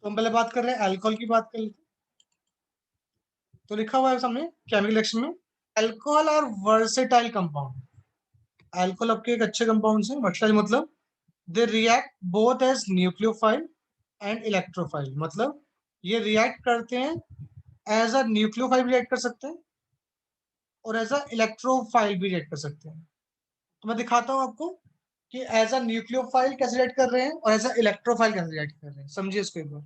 तो हम पहले बात कर रहे हैं अल्कोहल की बात कर लेते हैं। तो लिखा हुआ है सामने केमिकल रिएक्शन में, अल्कोहल और वर्सेटाइल कंपाउंड। अल्कोहल आपके एक अच्छे कंपाउंड है, वर्सेटाइल मतलब they react both as nucleophile and electrophile, मतलब ये रिएक्ट करते हैं एज अ न्यूक्लियोफाइल भी रिएक्ट कर सकते हैं और एज अ इलेक्ट्रोफाइल भी रिएक्ट कर सकते हैं। तो मैं दिखाता हूं आपको कि एज अ न्यूक्लियोफाइल कैसे रिएक्ट कर रहे हैं और एज अ इलेक्ट्रोफाइल कैसे रिएक्ट कर रहे हैं, समझिए इसको एक बार।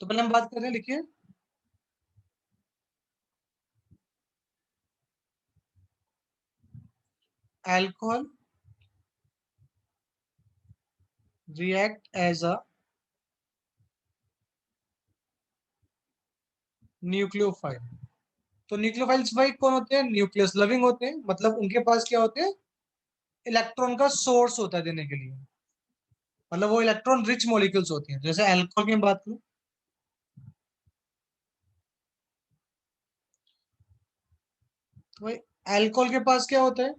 तो पहले हम बात कर रहे हैं, लिखिए alcohol react as a nucleophile. तो न्यूक्लियोफाइल्स भाई कौन होते हैं? न्यूक्लियस लविंग होते हैं, मतलब उनके पास क्या होते हैं? इलेक्ट्रॉन का सोर्स होता है देने के लिए, मतलब वो इलेक्ट्रॉन रिच मॉलिक्यूल्स होती हैं। जैसे अल्कोहल की बात करूं तो भाई अल्कोहल के पास क्या होता है?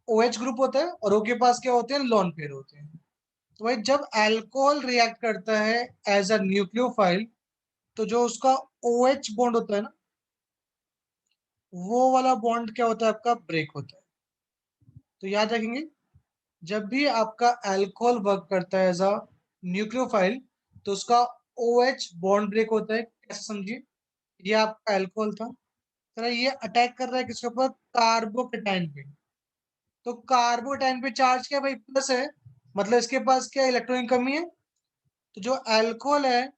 OH ग्रुप होता है और O के पास क्या होते हैं? लोन पेयर होते हैं। तो भाई जब अल्कोहल रिएक्ट करता है एज अ न्यूक्लियोफाइल, तो जो उसका OH बॉन्ड होता है ना, वो वाला बॉन्ड क्या होता है? आपका ब्रेक होता है। तो याद रखेंगे, जब भी आपका अल्कोहल वर्क करता है एज अ न्यूक्लियोफाइल, तो उसका OH बॉन्ड ब्रेक होता है। कैसे समझिए, ये आपका अल्कोहल था, तो ये अटैक कर रहा है किसके ऊपर? कार्बोकेटाइन पे। तो कार्बोकेटाइन पे चार्ज क्या है भाई? प्लस है, मतलब इसके पास क्या इलेक्ट्रॉन की कमी है। तो जो अल्कोहल है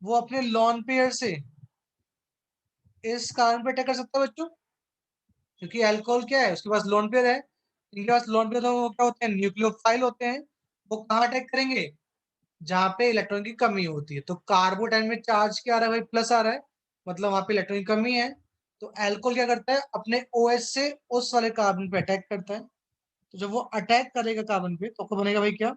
वो अपने लॉन पेयर से इस कार्बन पे अटैक कर सकता है बच्चों, क्योंकि अल्कोहल क्या है? उसके पास लोन पेयर है। इनके पास लोन पेयर, तो वो क्या होते हैं? न्यूक्लियोफाइल होते हैं। वो कहाँ अटैक करेंगे? जहां पे इलेक्ट्रॉन की कमी होती है। तो कार्बोटाइन में चार्ज क्या आ रहा है भाई? प्लस आ रहा है, मतलब वहां पे इलेक्ट्रॉन की कमी है। तो अल्कोहल क्या करता है? अपने OH से उस वाले कार्बन पे अटैक करता है। तो जब वो अटैक करेगा कार्बन पे, तो बनेगा भाई क्या?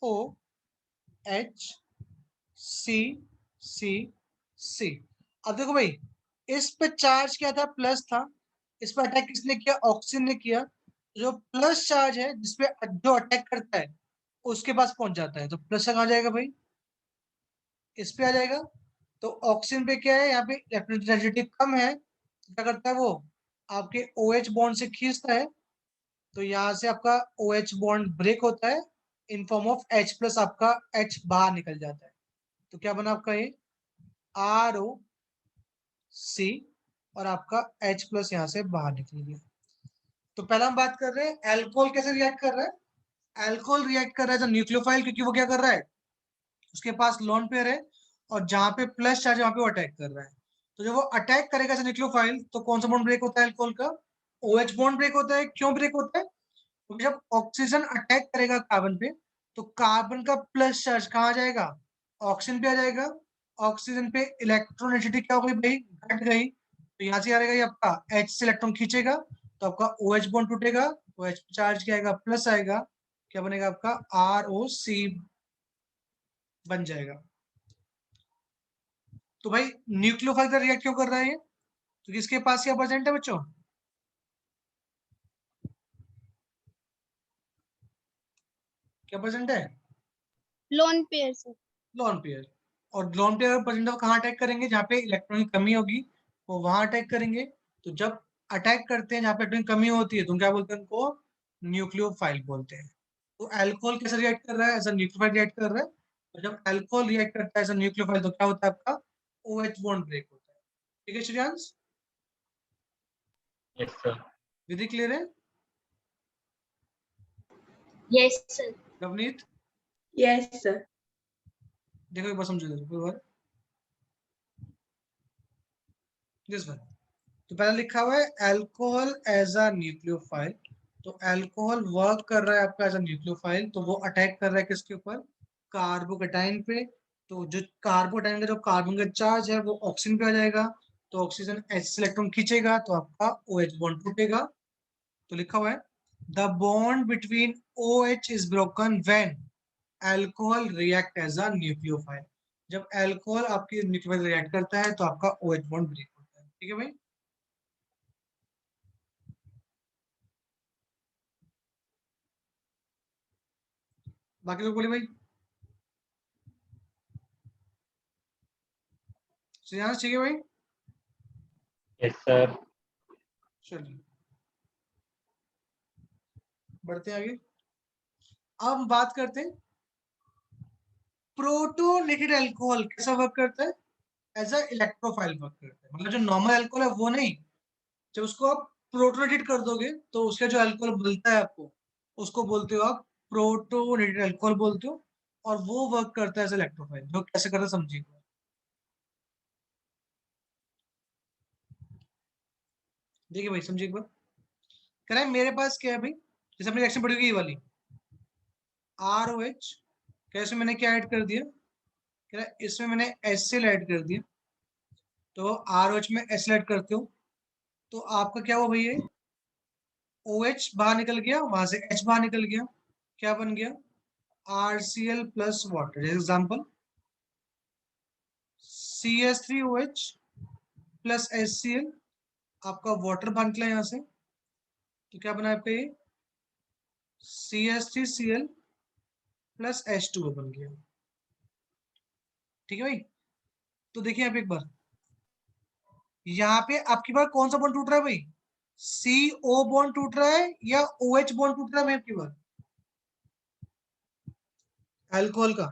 ROHCCC। अब देखो भाई, इस पे चार्ज क्या था? प्लस था। इस पे अटैक किसने किया? ऑक्सीजन ने किया। जो प्लस चार्ज है जिसपे जो अटैक करता है उसके पास पहुंच जाता है, तो प्लस कहाँ जाएगा भाई? इस पे आ जाएगा। तो ऑक्सीजन पे क्या है? यहाँ पे इलेक्ट्रोनेगेटिविटी कम है, क्या करता है वो? आपके OH बॉन्ड से खींचता है। तो यहाँ से आपका OH बॉन्ड ब्रेक होता है in form of H plus, आपका H बाहर निकल जाता है। तो क्या बना आपका ये? ROC, और आपका H प्लस यहाँ से बाहर निकल गया। तो पहला हम बात कर रहे हैं अल्कोहल कैसे रिएक्ट कर रहा है। अल्कोहल रिएक्ट कर रहा है न्यूक्लियोफाइल, क्योंकि वो क्या कर रहा है? उसके पास लोन पेयर है और जहां पे प्लस चार्ज वहां पे वो अटैक कर रहा है। तो जब वो अटैक करेगा न्यूक्लियोफाइल, तो कौन सा बॉन्ड ब्रेक होता है अल्कोहल का? OH बॉन्ड ब्रेक होता है। क्यों ब्रेक होता है? क्योंकि जब ऑक्सीजन अटैक करेगा कार्बन पे, तो कार्बन का प्लस चार्ज कहाँ जाएगा? ऑक्सीजन पे आ जाएगा। ऑक्सीजन पे इलेक्ट्रोनेगेटिविटी क्या हो गई भाई? घट गई। तो यहाँ से आ जाएगा ये आपका H से इलेक्ट्रॉन खींचेगा, तो आपका OH बॉन्ड टूटेगा। OH चार्ज क्या आएगा? प्लस आएगा। क्या बनेगा आपका? ROC बन जाएगा। तो भाई न्यूक्लियोफाइल का रिएक्ट क्यों कर रहा है ये? क्योंकि इसके पास क्या प्रेजेंट है बच्चों? क्या प्रेजेंट है? लोन पेयर से। Lone pair. और लोन पेयर प्रेजेंट है, कहाँ अटैक करेंगे? जहाँ पे इलेक्ट्रॉन की कमी होगी वो वहां अटैक करेंगे। तो जब अटैक करते हैं जहाँ पे इलेक्ट्रॉन की कमी होती है, तो क्या बोलते हैं उनको? न्यूक्लियोफाइल बोलते हैं। तो अल्कोहल कैसे रिएक्ट कर रहा है? एज अ न्यूक्लियोफाइल रिएक्ट कर रहा है। और जब अल्कोहल रिएक्ट करता है एज अ न्यूक्लियोफाइल, तो क्या होता है आपका? OH बॉन्ड ब्रेक होता है। ठीक है श्रेयांश, यस सर। विधि क्लियर है? Yes sir. Navneet yes sir. देखो एक बार समझो, एक बार दिस वन। तो पहले लिखा हुआ है अल्कोहल एज अ न्यूक्लियोफाइल। तो अल्कोहल वर्क कर रहा है आपका एज अ न्यूक्लियोफाइल, तो वो अटैक कर रहा है किसके ऊपर? कार्बोकेटाइन पे। तो जो कार्बोकेटाइन का जो कार्बन का चार्ज है वो ऑक्सीजन पे आ जाएगा। तो ऑक्सीजन H से इलेक्ट्रॉन खींचेगा, तो आपका OH बॉन्ड टूटेगा। तो लिखा हुआ है the bond between OH is broken when alcohol react as a nucleophile. जब अल्कोहल आपकी न्यूक्लियोफाइल रिएक्ट करता है तो आपका OH बॉन्ड ब्रेक होता है। ठीक है भाई। बाकी लोग बोले भाई। श्रेयांश ठीक है भाई। Yes sir. चलिए बढ़ते हैं आगे। अब हम बात करते हैं प्रोटोनेटेड अल्कोहल कैसा वर्क करता है। एज अ इलेक्ट्रोफाइल वर्क करता है, मतलब जो नॉर्मल अल्कोहल है वो नहीं, जब उसको आप प्रोटोनेटेड कर दोगे तो उसका जो अल्कोहल मिलता है आपको, उसको बोलते हो आप प्रोटोनेटेड अल्कोहल बोलते हो। और वो वर्क करता है एज इलेक्ट्रोफाइल। जो कैसे करता है समझिए। देखिए भाई समझिए एक बार। कह रहा है मेरे पास क्या है भाई, जैसे अपनी रिएक्शन पड़ी हुई ये वाली ROH, कैसे मैंने क्या ऐड कर दिया, कह रहा है इसमें मैंने HCl ऐड कर दिया। तो ROH में HCl ऐड करते हो तो आपका क्या हुआ भैया, OH बाहर निकल गया, वहां से H बाहर निकल गया, क्या बन गया RCl plus water. Example CH3OH plus HCl, आपका वाटर बाहर निकला यहाँ से, तो क्या बना आपका ये CH3Cl प्लस H2O बन गया। ठीक है भाई। तो देखिए आप एक बार यहाँ पे आपकी बार कौन सा बॉन्ड टूट रहा है भाई, CO बॉन्ड टूट रहा है या OH बॉन्ड टूट रहा है भाई आपकी बार अल्कोहल का।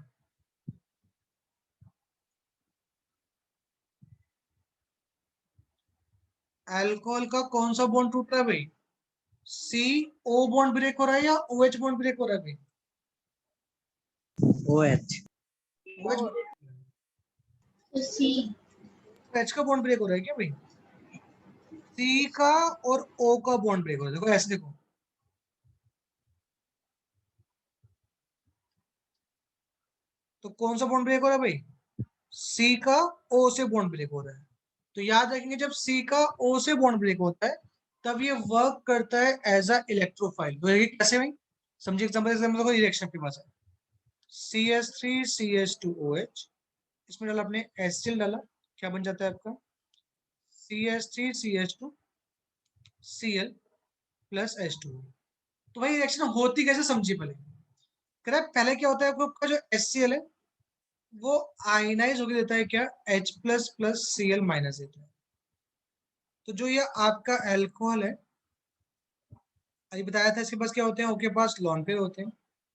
अल्कोहल का कौन सा बॉन्ड टूट रहा है भाई, CO बॉन्ड ब्रेक हो रहा है या OH बॉन्ड ब्रेक हो रहा है भाई। OH सी H का बॉन्ड ब्रेक हो रहा है क्या भाई, C का और O का बॉन्ड ब्रेक हो रहा है। देखो ऐसे देखो, तो कौन सा बॉन्ड ब्रेक हो रहा है भाई, C का O से बॉन्ड ब्रेक हो रहा है। तो याद रखेंगे जब C का O से बॉन्ड ब्रेक होता है तब ये वर्क करता है एज अ इलेक्ट्रोफाइल। तो ये कैसे भाई समझिए, एग्जांपल देखो रिएक्शन के पास है CH3CH2OH, इसमें डाला आपने HCl डाला, क्या बन जाता है आपका CH3CH2Cl प्लस H2O। तो भाई रिएक्शन होती कैसे समझिए पहले। कह रहा है पहले क्या होता है आपका जो HCl है वो आयनाइज होकर देता है क्या H plus plus Cl minus देता है। तो जो ये आपका अल्कोहल है, अभी बताया था इसके पास क्या होते हैं, ओके पास लॉन पेयर होते हैं।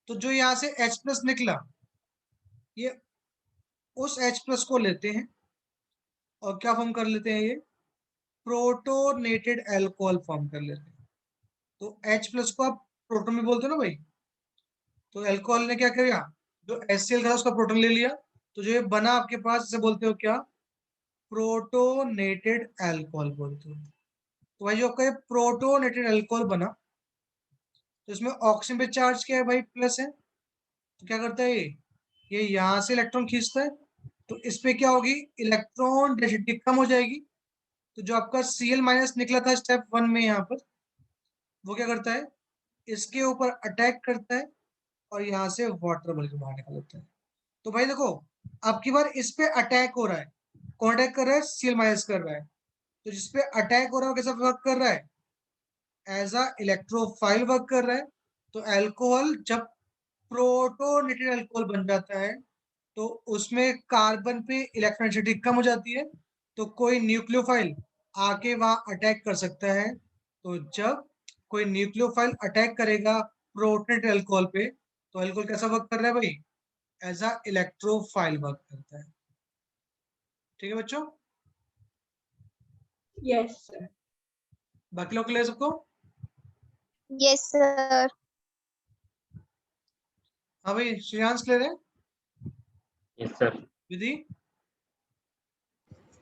तो जो यहाँ से H प्लस निकला ये उस H प्लस को लेते हैं और क्या फॉर्म कर लेते हैं, ये प्रोटोनेटेड अल्कोहल फॉर्म कर लेते हैं। तो H प्लस को आप प्रोटोन भी बोलते हो ना भाई, तो अल्कोहल ने क्या किया, जो HCl था उसका प्रोटोन ले लिया, तो जो ये बना आपके पास इसे बोलते हो क्या प्रोटोनेटेड अल्कोहल बोलते हो। तो भाई जो आपका ये प्रोटोनेटेड अल्कोहल बना, तो इसमें ऑक्सीजन पे चार्ज क्या है भाई प्लस है, तो क्या करता है ये यहाँ से इलेक्ट्रॉन खींचता है, तो इस पे क्या होगी इलेक्ट्रॉन डेंसिटी कम हो जाएगी। तो जो आपका Cl माइनस निकला था स्टेप 1 में यहाँ पर, वो क्या करता है इसके ऊपर अटैक करता है और यहाँ से वाटर बल्ब बाहर निकल जाता है। तो भाई देखो आपकी बार इस पे अटैक हो रहा है, कौन अटैक कर रहा है Cl माइनस कर रहा है। तो जिसपे अटैक हो रहा है वो कैसा वर्क कर रहा है, एज अ इलेक्ट्रोफाइल वर्क कर रहा है। तो अल्कोहल जब प्रोटोनेटेड अल्कोहल बन जाता है तो उसमें कार्बन पे इलेक्ट्रोनेसिटी कम हो जाती है, तो कोई न्यूक्लियोफाइल आके वहां अटैक कर सकता है। तो जब कोई न्यूक्लियोफाइल अटैक करेगा प्रोटोनेटेड अल्कोहल पे, तो अल्कोहल कैसा वर्क कर रहा है भाई, एज अ इलेक्ट्रोफाइल वर्क करता है। ठीक है बच्चों, यस सर। बाकी लोग ले सबको। Yes sir. हाँ भाई श्रेयांश क्लियर है, yes sir. Vidhi.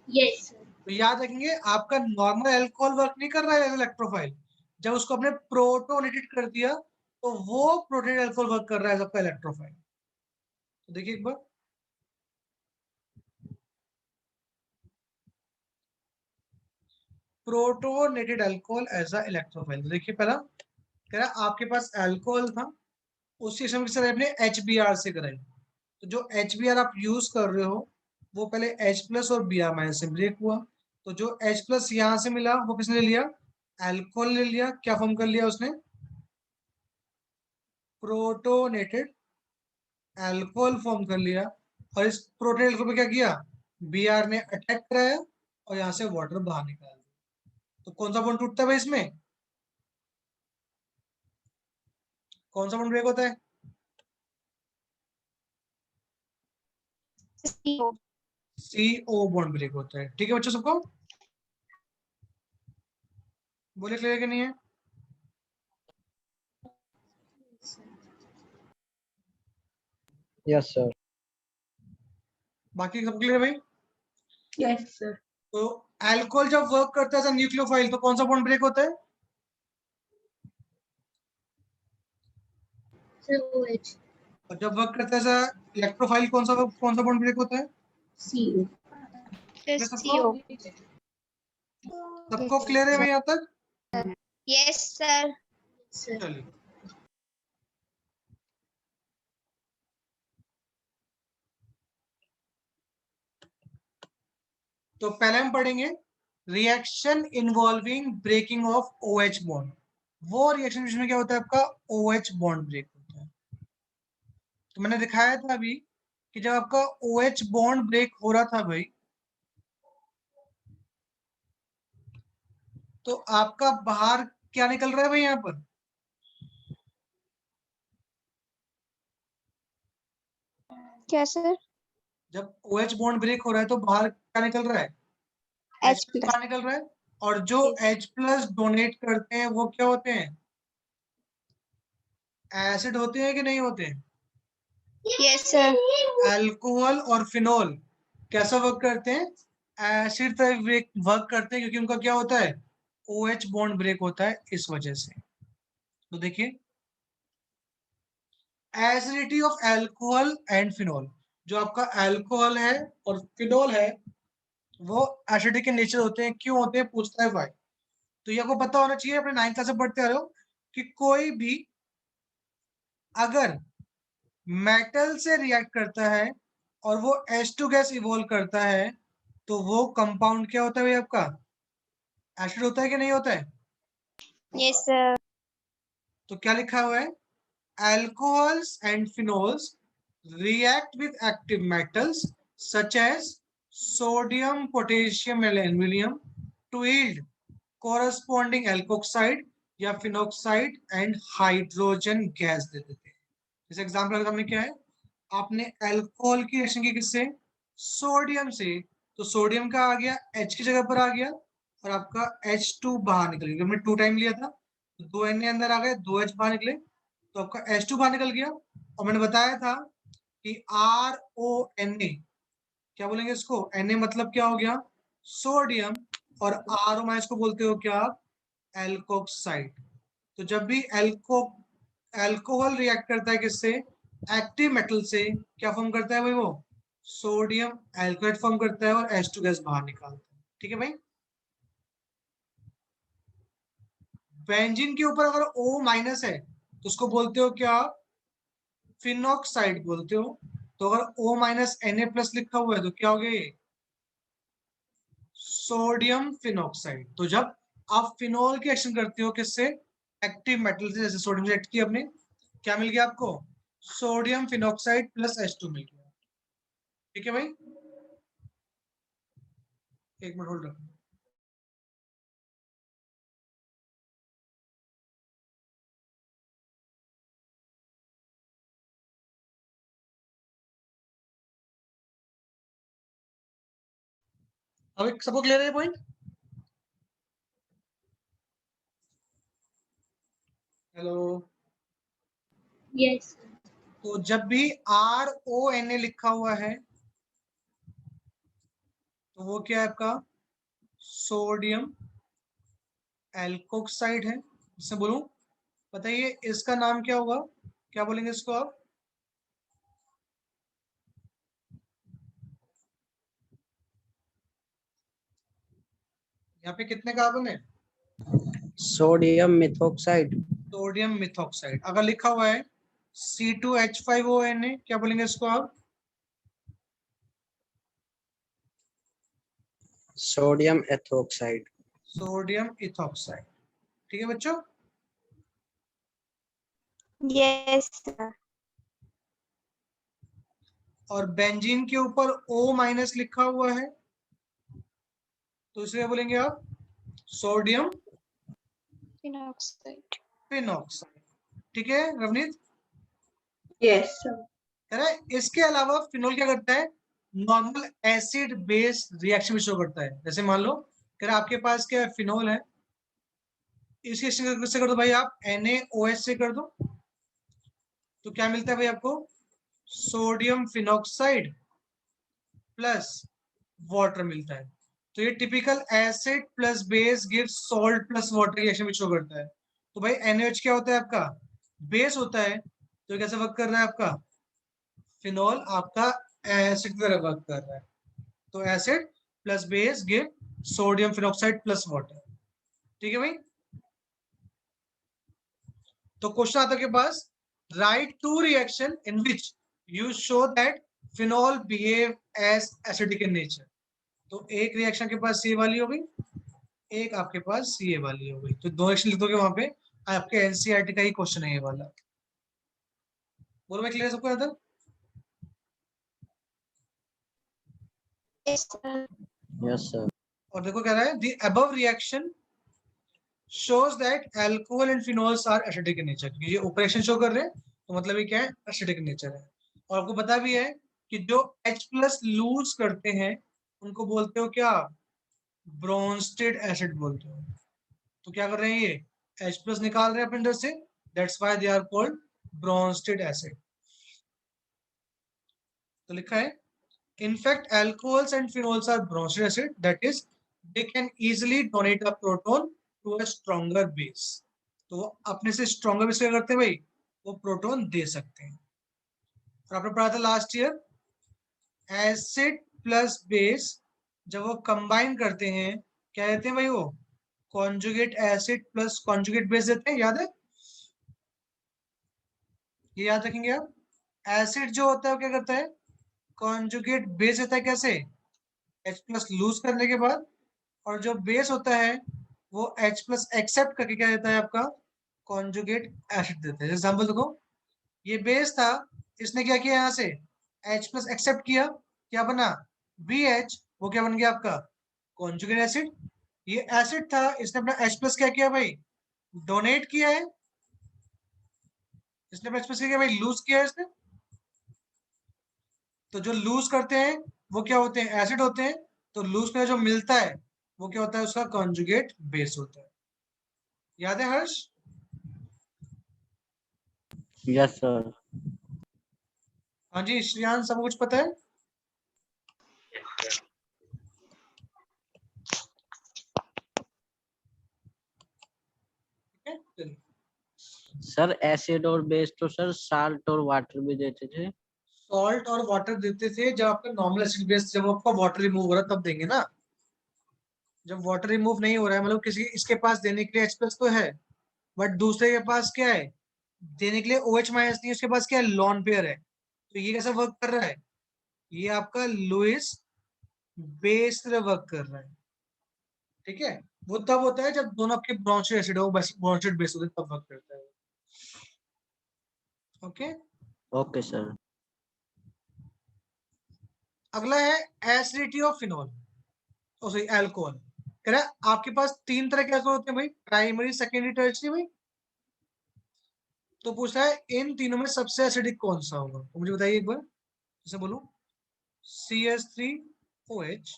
Yes sir. तो याद रखेंगे आपका नॉर्मल अल्कोहल वर्क नहीं कर रहा है एज इलेक्ट्रोफाइल, जब उसको आपने प्रोटोनेटेड कर दिया तो वो प्रोटोनेटेड अल्कोहल वर्क कर रहा है एज आपका इलेक्ट्रोफाइल। तो देखिए एक बार protonated alcohol as a electrophile. तो देखिए पहला कह रहा आपके पास अल्कोहल था, उस सिस्टम की आपने HBr से कराई। तो जो HBr आप यूज कर रहे हो वो पहले H+ और Br- से ब्रेक हुआ, तो जो H+ यहां से मिला वो किसने ले लिया, अल्कोहल ले लिया। क्या फॉर्म कर लिया उसने, प्रोटोनेटेड अल्कोहल फॉर्म कर लिया। और इस प्रोटोनेटेड अल्कोहल पे क्या किया, Br ने अटैक कराया और यहाँ से वाटर बाहर निकाल दिया। तो कौन सा बॉन्ड टूटता है भाई इसमें, कौन सा बॉन्ड ब्रेक होता है, CO. CO बॉन्ड ब्रेक होता है। ठीक है बच्चों सबको, बोले क्लियर कि नहीं है, यस सर। बाकी सब क्लियर है भाई। Yes, sir. तो अल्कोहल जब वर्क करता है न्यूक्लियोफाइल तो कौन सा बॉन्ड ब्रेक होता है, Sir, OH. और जब वर्क करता है इलेक्ट्रोफाइल कौन सा बॉन्ड ब्रेक होता है, CO. ये सबको सबको क्लियर है भाई यहाँ तक, Yes, sir. Sir. चलिए। तो पहले हम पढ़ेंगे reaction involving breaking of OH bond. वो रिएक्शन जिसमें क्या होता है आपका OH बॉन्ड ब्रेक होता है। तो मैंने दिखाया था अभी कि जब आपका OH बॉन्ड ब्रेक हो रहा था भाई, तो आपका बाहर क्या निकल रहा है भाई यहाँ पर, क्या सर, जब OH बॉन्ड ब्रेक हो रहा है तो बाहर क्या निकल रहा है, H H+ बाहर निकल रहा है। और जो H+ डोनेट करते हैं वो क्या होते हैं, एसिड होते हैं कि नहीं होते हैं, Yes, sir. अल्कोहल और फिनोल कैसा वर्क करते हैं, एसिड तरह वर्क करते हैं, क्योंकि उनका क्या होता है OH बॉन्ड ब्रेक होता है इस वजह से। तो देखिए acidity of alcohol and phenol, जो आपका अल्कोहल है और फिनोल है वो एसिडिक के नेचर होते हैं। क्यों होते हैं पूछता है भाई, तो ये आपको पता होना चाहिए, अपने 9th क्लास से पढ़ते आ रहे हो कि कोई भी अगर मेटल से रिएक्ट करता है और वो H2 गैस इवॉल्व करता है तो वो कंपाउंड क्या होता है भाई आपका, एसिड होता है कि नहीं होता है। Yes, sir. तो क्या लिखा हुआ है, alcohols and phenols react with active metals such as sodium, potassium and aluminum to yield corresponding alkoxide या फिनोक्साइड एंड हाइड्रोजन गैस दे देते हैं। जैसे एग्जाम्पल हमने क्या है, आपने अल्कोहल की रिएक्शन की किससे, सोडियम से, तो सोडियम का आ गया H की जगह पर आ गया और आपका H2 बाहर निकल गया, हमने 2 टाइम लिया था तो 2 Na अंदर आ गए, 2 H बाहर निकले, तो आपका H2 बाहर निकल गया। और मैंने बताया था कि RONA, क्या बोलेंगे इसको, Na मतलब क्या हो गया सोडियम, और RO- को बोलते हो क्या आप, एल्कोक्साइड। तो जब भी अल्कोहल रिएक्ट करता है किससे, एक्टिव मेटल से, क्या फॉर्म करता है भाई वो, सोडियम एल्कोहाइड फॉर्म करता है और H2 गैस बाहर निकालता है। ठीक है भाई, बेंजीन के ऊपर अगर O- है तो उसको बोलते हो क्या, फिनोक्साइड बोलते हो। तो अगर O- Na+ लिखा हुआ है तो क्या हो गया ये, सोडियम फिनोक्साइड। तो जब आप फिनोल की एक्शन करते हो किससे, एक्टिव मेटल से, जैसे सोडियम से एक्ट किया आपने, क्या मिल गया आपको, सोडियम फिनोक्साइड प्लस H2 मिल गया। ठीक है भाई, एक मिनट होल्ड रखो। अब सबको क्लियर है पॉइंट, हेलो। Yes. तो जब भी RONA लिखा हुआ है तो वो क्या है आपका, सोडियम एल्कोक्साइड है। इससे बोलूं, बताइए इसका नाम क्या होगा, क्या बोलेंगे इसको आप, यहाँ पे कितने कार्बन है, सोडियम मिथॉक्साइड। Sodium methoxide. अगर लिखा हुआ है C2H5ONA, क्या बोलेंगे इसको आप, Sodium ethoxide. Sodium ethoxide. ठीक है बच्चों। Yes, sir. और बेंजीन के ऊपर O माइनस लिखा हुआ है, तो इसे बोलेंगे आप सोडियम Phenoxide. फिनॉक्साइड। ठीक है रवनीत। Yes, sir. है ना। इसके अलावा फिनोल क्या करता है, नॉर्मल एसिड बेस रिएक्शन भी शो करता है। जैसे मान लो कि आपके पास क्या फिनोल है, इस रिएक्शन से कर दो भाई आप NaOH से कर दो, तो क्या मिलता है भाई आपको, सोडियम फिनॉक्साइड प्लस वाटर मिलता है। तो ये typical acid plus base gives salt plus water reaction भी शो करता है। तो भाई NaOH क्या होता है आपका, बेस होता है, तो कैसे वर्क कर रहा है आपका, फिनोल आपका एसिड की तरह वर्क कर रहा है। तो acid plus base give sodium phenoxide plus water. ठीक है भाई। तो क्वेश्चन आता है के पास, write to reaction in which you show that phenol behave as acidic in nature. तो एक रिएक्शन के पास ये वाली हो गई, एक आपके पास ये वाली हो गई, तो दो रिएक्शन लिख दोगे वहां पे, आपके एनसीईआरटी का ही क्वेश्चन है ये वाला। बोलो मैं क्लियर सबको यहाँ तक। Yes, sir. Yes, sir. और देखो कह रहा है the above reaction shows that alcohol and phenols are acidic in nature। ये ऑपरेशन शो कर रहे हैं, तो मतलब ये क्या है, एसिडिक नेचर है। और आपको पता भी है कि जो H प्लस लूज करते हैं उनको बोलते हो क्या, ब्रोंस्टेड एसिड बोलते हो। तो क्या कर रहे हैं ये, H प्लस निकाल रहे हैं अपने अंदर से, that's why they are called Bronsted acid. तो लिखा है in fact alcohols and phenols are Bronsted acid, that is they can easily donate a proton to a stronger base। तो वो अपने से स्ट्रॉन्गर बेस क्या करते हैं भाई, वो प्रोटॉन दे सकते हैं। और आपने पढ़ा था last year, acid plus base जब वो कंबाइन करते हैं क्या देते हैं भाई, वो conjugate acid plus conjugate base देते हैं, याद है, ये याद रखेंगे आप। एसिड जो होता है वो क्या करता है, कॉन्जुगेट बेस देता है, कैसे, H प्लस लूज करने के बाद, और जो बेस होता है वो H प्लस एक्सेप्ट करके क्या देता है आपका, कॉन्जुगेट एसिड देता है। एग्जाम्पल देखो, ये बेस था, इसने क्या किया, यहाँ से H प्लस एक्सेप्ट किया, क्या बना BH, वो क्या बन गया आपका कॉन्जुगेट एसिड। ये एसिड था, इसने अपना H प्लस क्या किया भाई, डोनेट किया है, इसने अपना H प्लस क्या किया भाई, लूज किया है इसने। तो जो लूज करते हैं वो क्या होते हैं, एसिड होते हैं, तो लूज में जो मिलता है वो क्या होता है, उसका कॉन्जुगेट बेस होता है। याद है हर्ष। Yes, sir. हाँ जी श्रियान, सब कुछ पता है। Yes, sir. ठीक है चलिए। सर एसिड और बेस तो सर साल्ट और वाटर भी देते थे। सॉल्ट और वाटर देते थे जब आपका नॉर्मल एसिड बेस, जब आपका वाटर रिमूव हो रहा है तब देंगे ना। जब वाटर रिमूव नहीं हो रहा है, मतलब किसी इसके पास देने के लिए H प्लस तो है, बट दूसरे के पास क्या है, देने के लिए OH माइनस नहीं, उसके पास क्या है, लॉन पेयर है। तो ये कैसा वर्क कर रहा है, ये आपका लुइस बेस वर्क कर रहा है। ठीक है, वो तब होता है जब दोनों आपके ब्रोंचेड एसिड हो, ब्रोंचेड बेस होते हैं, तब वर्क करता है। ओके। Okay sir. अगला है acidity of phenol, oh sorry alcohol. कह रहा है आपके पास तीन तरह के अल्कोहल होते हैं भाई, प्राइमरी सेकेंडरी टर्शियरी भाई। तो पूछ रहा है इन तीनों में सबसे एसिडिक कौन सा होगा, तो मुझे बताइए एक बार, जैसे बोलूं CH3OH,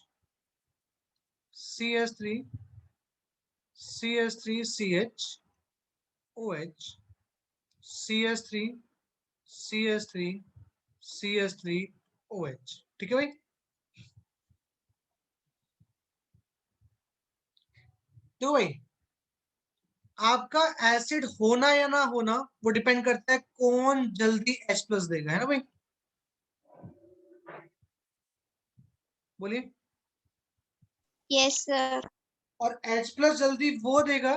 CH3, CH3CH, OH, CH3, CH3, CH3OH। ठीक है भाई। तो भाई आपका एसिड होना या ना होना वो डिपेंड करता है कौन जल्दी H प्लस देगा, है ना भाई। बोलिए। Yes, sir. और H प्लस जल्दी वो देगा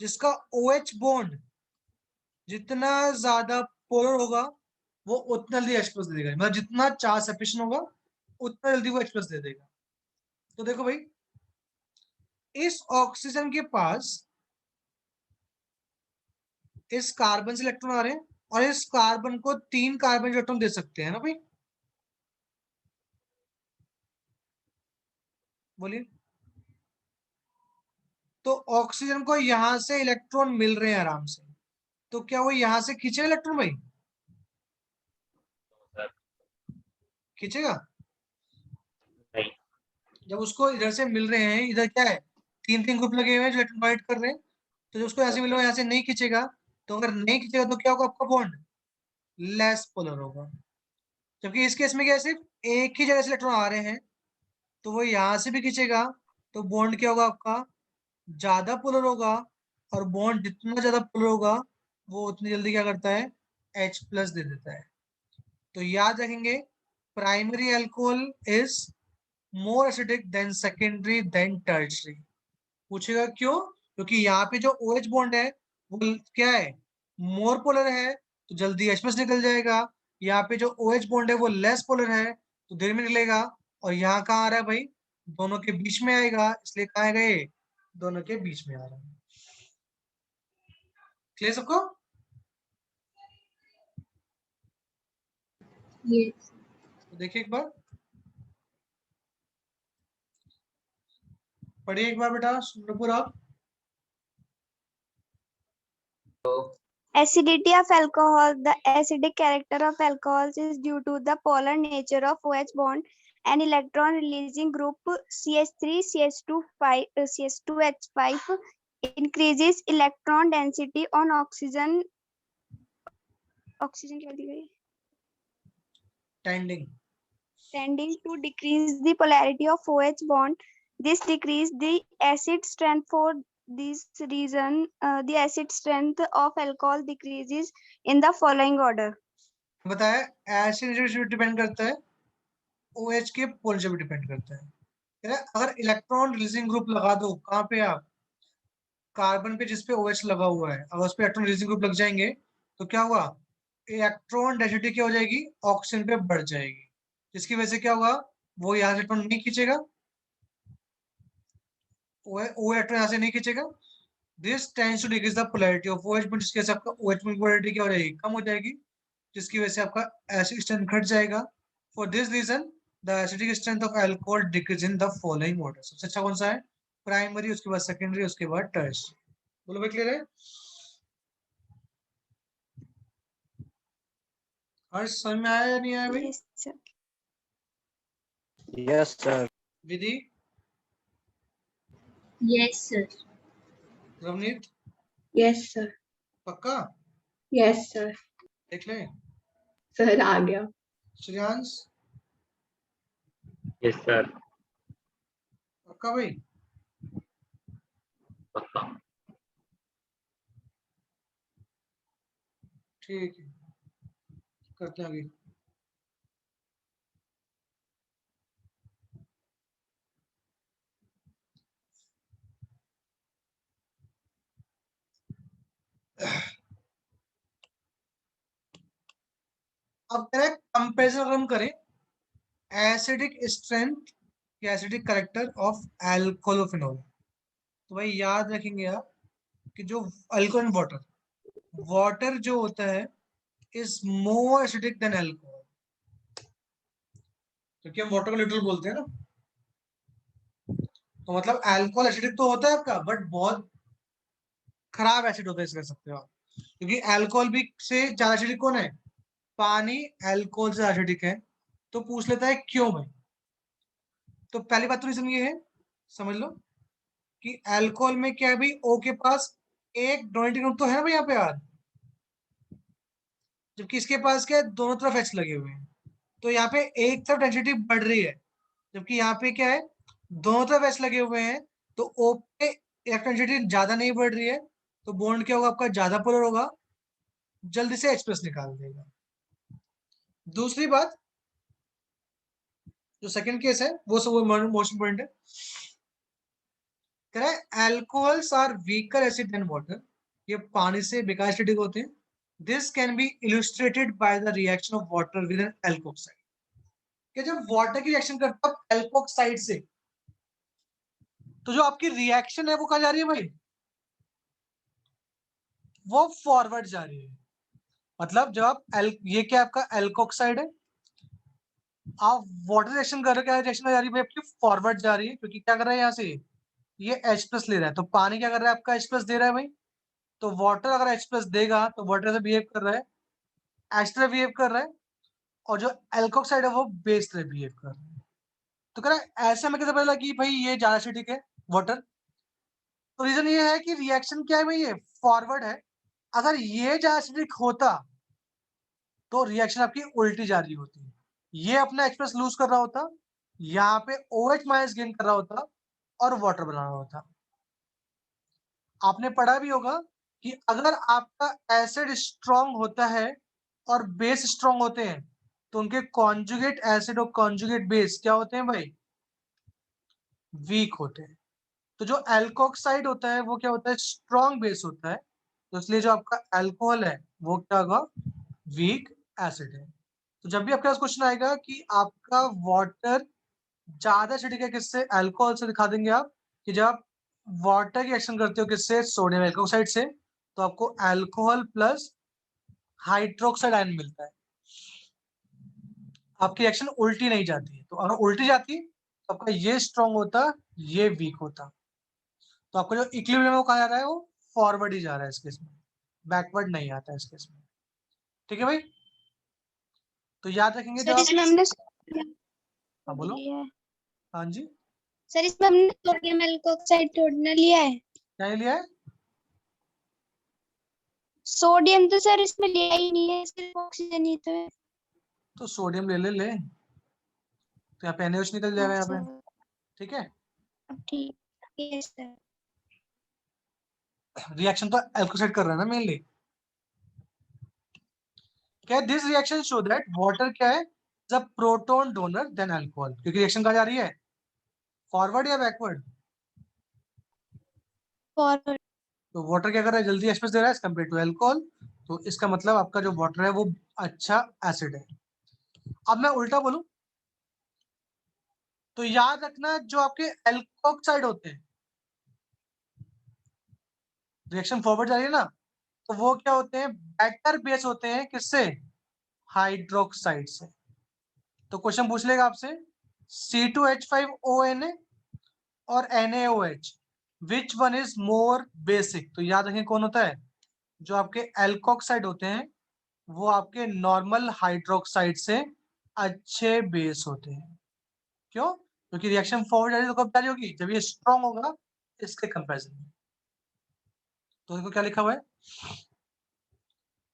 जिसका OH बॉन्ड जितना ज्यादा पोलर होगा वो उतना जल्दी H प्लस दे देगा, मतलब जितना चार्ज सफिशिएंट होगा उतना जल्दी वो H प्लस दे देगा। तो देखो भाई इस ऑक्सीजन के पास इस कार्बन से इलेक्ट्रॉन आ रहे हैं और इस कार्बन को 3 कार्बन इलेक्ट्रॉन दे सकते हैं ना भाई, बोलिए। तो ऑक्सीजन को यहां से इलेक्ट्रॉन मिल रहे हैं आराम से, तो क्या वो यहां से खींचेगा इलेक्ट्रॉन भाई? सर खींचेगा? नहीं। जब उसको इधर से मिल रहे हैं, इधर क्या है, 3 ग्रुप लगे हुए हैं जो इलेक्ट्रॉन प्रोवाइड कर रहे हैं, तो जो उसको यहाँ से मिल रहा है यहाँ से नहीं खींचेगा। तो अगर नहीं खींचेगा तो क्या होगा आपका बॉन्ड? लेस पोलर होगा। जबकि इस केस में क्या है, सिर्फ एक ही जगह से इलेक्ट्रॉन आ रहे हैं, तो वो यहां से भी खींचेगा, तो बॉन्ड क्या होगा आपका? ज्यादा पोलर होगा। और बॉन्ड जितना ज्यादा पोलर होगा वो उतनी जल्दी क्या करता है? H+ दे देता है। तो याद रखेंगे, primary alcohol is more acidic than secondary than tertiary. पूछेगा क्यों? क्योंकि यहाँ पे जो OH बॉन्ड है वो क्या है? मोर पोलर है, तो जल्दी H+ निकल जाएगा। यहाँ पे जो OH बॉन्ड है वो लेस पोलर है, तो देर में निकलेगा। और यहाँ कहाँ आ रहा है भाई? दोनों के बीच में आएगा, इसलिए कहाँ आएगा ये? दोनों के बीच में आ रहा है। क्लियर सबको? Yes. तो देखिए एक बार, पढ़िए एक बार बेटा, सुंदरपुर आप। Acidity of alcohol. The acidic character of alcohols is due to the polar nature of OH bond and electron releasing group CH3 CH2H5 increases electron density on oxygen क्या दी गई? Tending. Tending to decrease the polarity of OH bond. This decrease the acid strength. For this reason, the acid strength of alcohol decreases in the following order. बताया acid depend करता है, OH के polar पे depend करता है। कह रहा है, अगर इलेक्ट्रॉन रिलीजिंग ग्रुप लगा दो, कहाँ पे आप? कार्बन पे जिसपे OH लगा हुआ है, अगर उस पे इलेक्ट्रॉन रिलीजिंग ग्रुप लग जाएंगे तो क्या हुआ? इलेक्ट्रॉन डेंसिटी क्या हो जाएगी? ऑक्सीजन पे बढ़ जाएगी, जिसकी वजह से क्या होगा? वो यहाँ से इलेक्ट्रॉन नहीं खींचेगा, वो इलेक्ट्रॉन यहाँ से नहीं खींचेगा। This tends to decrease the polarity of OH bond, जिसकी वजह से आपका OH बॉन्ड पोलैरिटी क्या हो जाएगी? कम हो जाएगी, जिसकी वजह से आपका एसिड स्ट्रेंथ घट जाएगा। For this reason the acidic strength of alcohol decrease in the following order. सबसे अच्छा कौन सा है? प्राइमरी, उसके बाद सेकेंडरी, उसके बाद टर्शियरी। बोलो भाई, क्लियर है? हर्ष, समझ में आया या नहीं आया भाई? Yes, sir. Yes, sir. विधि? Yes, sir. Ravneet? Yes, sir. पक्का? Yes, sir. देख ले। Sir, आ गया. श्रेयांश? Yes sir. पक्का भाई? पक्का। ठीक है, करते हैं आगे। अब कह रहे कंपेरिजन अगर हम करें एसिडिक स्ट्रेंथ या एसिडिक कैरेक्टर ऑफ अल्कोहल, तो भाई याद रखेंगे आप कि जो अल्कोहल वाटर, वाटर जो होता है is more acidic than alcohol, क्योंकि हम वाटर को न्यूट्रल बोलते हैं ना। तो मतलब अल्कोहल एसिडिक तो होता है आपका, बट बहुत खराब एसिड होता है, कह सकते हो आप। क्योंकि अल्कोहल भी से ज्यादा एसिडिक कौन है? पानी अल्कोहल से एसिडिक है। तो पूछ लेता है क्यों भाई? तो पहली बात तो रीजन ये है, समझ लो कि अल्कोहल में क्या है भाई, O के पास एक डोनेटिंग ग्रुप तो है ना भाई यहाँ पे यार, जबकि इसके पास क्या है, दोनों तरफ H लगे हुए हैं। तो यहाँ पे एक तरफ डेंसिटी बढ़ रही है, जबकि यहाँ पे क्या है, दोनों तरफ H लगे हुए हैं। तो O पे इलेक्ट्रॉन डेंसिटी ज्यादा नहीं बढ़ रही है, तो बॉन्ड क्या होगा आपका? ज्यादा पोलर होगा, जल्दी से H+ निकाल देगा। दूसरी बात, जो सेकंड केस है वो सब मोस्ट इंपोर्टेंट है। कह रहा है alcohols are weaker acid than water, ये पानी से बेकार एसिडिक होते हैं। This can be illustrated by the reaction of water with an alkoxide, कि जब वाटर की रिएक्शन करता है एल्कोक्साइड से, तो जो आपकी रिएक्शन है वो कहाँ जा रही है भाई? वो फॉरवर्ड जा रही है। मतलब जब आप ये क्या आपका एल्कोक्साइड है, आप वाटर रिएक्शन कर रहे हो, क्या रिएक्शन जा रही है भाई आपकी? फॉरवर्ड जा रही है, क्योंकि क्या कर रहा है यहाँ से ये H+ ले रहा है, तो पानी क्या कर रहा है आपका? H+ दे रहा है भाई। तो वाटर अगर H+ देगा तो वाटर से बिहेव कर रहा है, एच तरह बिहेव कर रहा है, और जो एल्कोक्साइड है वो बेस तरह बिहेव कर रहा है। तो कह रहा है ऐसे में कैसे पता कि भाई ये ज्यादा एसिडिक है वाटर? तो रीजन ये है कि रिएक्शन क्या है भाई, ये फॉरवर्ड है। अगर ये ज्यादा एसिडिक होता तो रिएक्शन आपकी उल्टी जा रही होती, ये अपना H+ लूज कर रहा होता, यहाँ पे OH- गेन कर रहा होता और वाटर बना रहा होता। आपने पढ़ा भी होगा कि अगर आपका एसिड स्ट्रॉन्ग होता है और बेस स्ट्रॉन्ग होते हैं तो उनके कॉन्जुगेट एसिड और कॉन्जुगेट बेस क्या होते हैं भाई? वीक होते हैं। तो जो एल्कोक्साइड होता है वो क्या होता है? स्ट्रॉन्ग बेस होता है, तो इसलिए जो आपका अल्कोहल है वो क्या होगा? वीक एसिड है। तो जब भी आपके पास क्वेश्चन आएगा कि आपका वाटर ज्यादा एसिडिक है किससे? अल्कोहल से, दिखा देंगे आप कि जब आप वाटर की एक्शन करते हो किससे? सोडियम एल्कोक्साइड से, तो आपको अल्कोहल प्लस हाइड्रोक्साइड आयन मिलता है। आपकी रिएक्शन उल्टी नहीं जाती है। तो अगर उल्टी जाती तो आपका ये स्ट्रॉन्ग होता, ये वीक होता, तो आपका जो इक्विलिब्रियम है वो कहाँ जा रहा है? वो फॉरवर्ड ही जा रहा है इस केस में, बैकवर्ड नहीं आता है इस केस में। ठीक है भाई? तो याद रखेंगे सर जब इसमें हमने हाँ बोलो। लिया है। हाँ जी, सर इसमें हमने सोडियम एल्कोक्साइड थोड़ा लिया है। क्या लिया है? सोडियम तो सर इसमें लिया ही नहीं है, सिर्फ ऑक्सीजन ही तो है। तो सोडियम ले, तो यहाँ पे NaOH निकल जाएगा यहाँ पे। सर ठीक है, अब ठीक है सर। रिएक्शन तो एल्कोसाइड कर रहा है ना मेनली। क्या this reaction show that water क्या है? The proton donor than alcohol, क्योंकि रिएक्शन कहाँ जा रही है? फॉरवर्ड या बैकवर्ड? फॉरवर्ड। तो वाटर क्या कर रहा है? जल्दी H+ दे रहा है एज कम्पेयर टू अल्कोहल, तो इसका मतलब आपका जो वाटर है वो अच्छा एसिड है। अब मैं उल्टा बोलूं तो याद रखना जो आपके एल्कोक्साइड होते हैं, रिएक्शन फॉरवर्ड जा रही है ना, तो वो क्या होते हैं? बेटर बेस होते हैं किससे? हाइड्रोक्साइड से। तो क्वेश्चन पूछ लेगा आपसे C2H5ONa और NaOH, which one is more basic? तो याद रखें कौन होता है? जो आपके एल्कोक्साइड होते हैं वो आपके नॉर्मल हाइड्रोक्साइड से अच्छे बेस होते हैं। क्यों? क्योंकि रिएक्शन फॉरवर्ड जा रही है तो कब जारी होगी? जब ये स्ट्रॉन्ग होगा इसके कंपैरिजन में। तो देखो क्या लिखा हुआ है,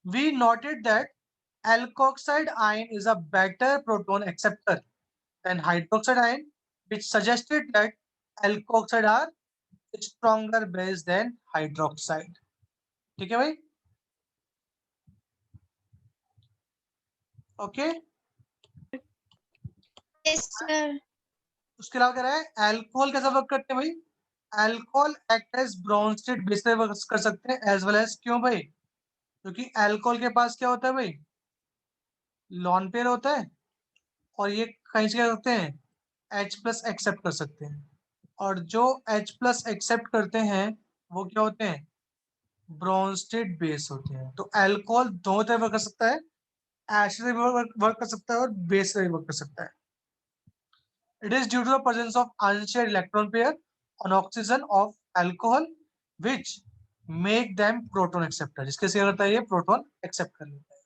we noted that alkoxide ion is a better proton acceptor than hydroxide ion, which suggested that alkoxide are stronger base than hydroxide. ठीक है भाई? ओके। Yes sir. उसके अलावा कह रहा है अल्कोहल कैसा वर्क करते हैं भाई? Alcohol act as Bronsted base पे वर्क कर सकते हैं एज वेल एज, क्यों भाई? क्योंकि अल्कोहल के पास क्या होता है भाई? लॉन पेयर होता है, और ये कहीं से क्या करते हैं? H+ एक्सेप्ट कर सकते हैं, और जो H+ एक्सेप्ट करते हैं वो क्या होते हैं? ब्रोंस्टेड बेस होते हैं। तो अल्कोहल दोनों तरह वर्क कर सकता है, एसिड भी वर्क कर सकता है और बेस भी वर्क कर सकता है। It is due to the presence of unshared electron pair on oxygen of alcohol which make them proton acceptor, जिसके से क्या करता है? ये प्रोटॉन एक्सेप्ट कर लेता है।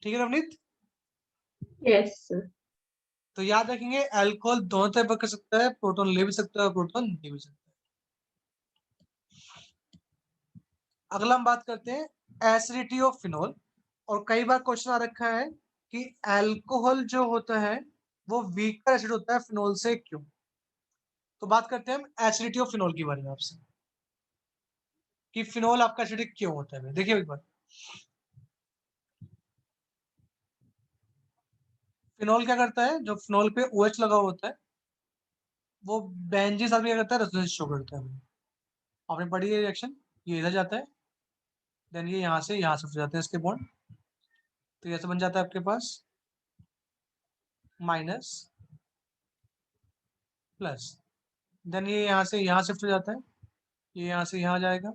ठीक है नवनीत? Yes, sir. तो याद रखेंगे अल्कोहल दोनों तरह वर्क कर सकता है, प्रोटॉन ले भी सकता है और प्रोटॉन दे भी सकता है। अगला हम बात करते हैं एसिडिटी ऑफ फिनोल, और कई बार क्वेश्चन आ रखा है कि अल्कोहल जो होता है वो वीकर एसिड होता है फिनोल से, क्यों? तो बात करते हैं हम एसिडिटी ऑफ फिनोल के बारे में आपसे, कि फिनोल आपका एसिडिक क्यों होता है। देखिए एक बार, फिनोल क्या करता है? जो फिनोल पे OH लगा होता है वो बेंजीन साथ में क्या करता है? रेजोनेंस शो करता है। आपने पढ़ी है रिएक्शन, ये इधर जाता है, देन ये यहाँ से जाते हैं इसके बॉन्ड, तो ऐसे बन जाता है आपके पास माइनस प्लस। देन ये यहाँ से यहाँ शिफ्ट हो जाता है, ये यहाँ से यहाँ जाएगा,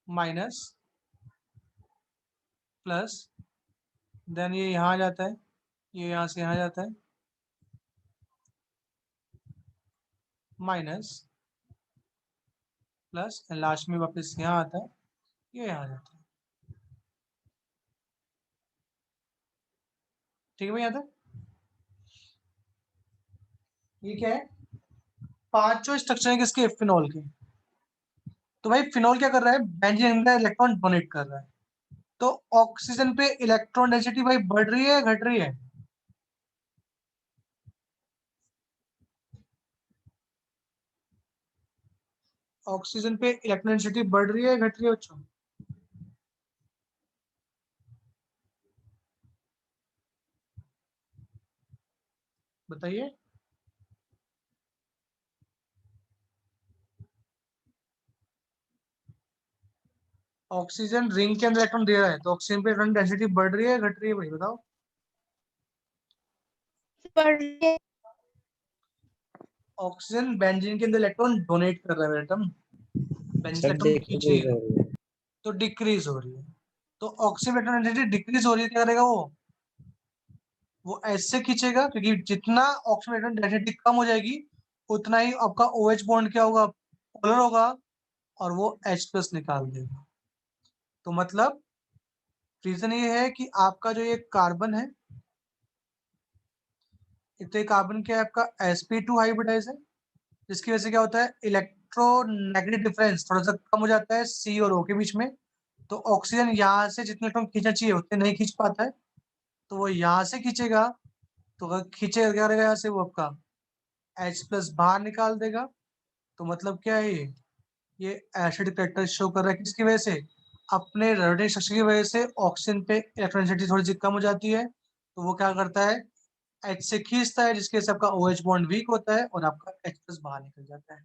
माइनस प्लस, देन ये यहाँ जाता है, ये यहाँ से यहाँ जाता है, माइनस प्लस, लास्ट में वापस यहाँ आता है, ये यहाँ जाता है। ठीक है भाई, यहाँ तक ये क्या है, पांचों स्ट्रक्चर है किसके, फिनॉल के। तो भाई फिनॉल क्या कर रहा है, बेंजीन का इलेक्ट्रॉन डोनेट कर रहा है। तो ऑक्सीजन पे इलेक्ट्रॉन डेंसिटी भाई बढ़ रही है घट रही है, ऑक्सीजन पे इलेक्ट्रॉन डेंसिटी बढ़ रही है घट रही है बच्चों, बताइए। ऑक्सीजन रिंग के अंदर इलेक्ट्रॉन दे रहा है, तो ऑक्सीजन पे इलेक्ट्रॉन डेंसिटी बढ़ रही है घट रही है भाई, बताओ। बढ़ रही है। ऑक्सीजन बेंजीन के अंदर इलेक्ट्रॉन डोनेट कर रहा है एटम, बेंजीन सर इलेक्ट्रॉन खींच रही डिक्रीज है, हो रही है। तो डिक्रीज हो रही है। तो ऑक्सीजन इलेक्ट्रॉन डेंसिटी डिक्रीज हो रही है, क्या करेगा वो ऐसे खींचेगा, क्योंकि जितना ऑक्सीजन इलेक्ट्रॉन डेंसिटी कम हो जाएगी उतना ही आपका OH बॉन्ड क्या होगा, पोलर होगा, और वो H+ निकाल देगा। तो मतलब रीजन ये है कि आपका जो ये कार्बन है, तो ये कार्बन क्या है आपका sp2 हाइब्रिडाइज है, जिसकी वजह से क्या होता है, इलेक्ट्रोनेगेटिव डिफरेंस थोड़ा सा कम हो जाता है C और O के बीच में। तो ऑक्सीजन यहाँ से जितने इलेक्ट्रॉन खींचना चाहिए उतने नहीं खींच पाता है, तो वो यहाँ से खींचेगा, तो अगर खींचेगा क्या करेगा यहाँ से, वो आपका H+ बाहर निकाल देगा। तो मतलब क्या है, ये एसिड कैरेक्टर शो कर रहा है, किसकी वजह से, अपने रेडिएटिव स्ट्रक्चर की वजह से ऑक्सीजन पे इलेक्ट्रॉन डेंसिटी थोड़ी सी कम हो जाती है, तो वो क्या करता है, H से खींचता है, जिसके से आपका OH बॉन्ड वीक होता है और आपका H+ बाहर निकल जाता है।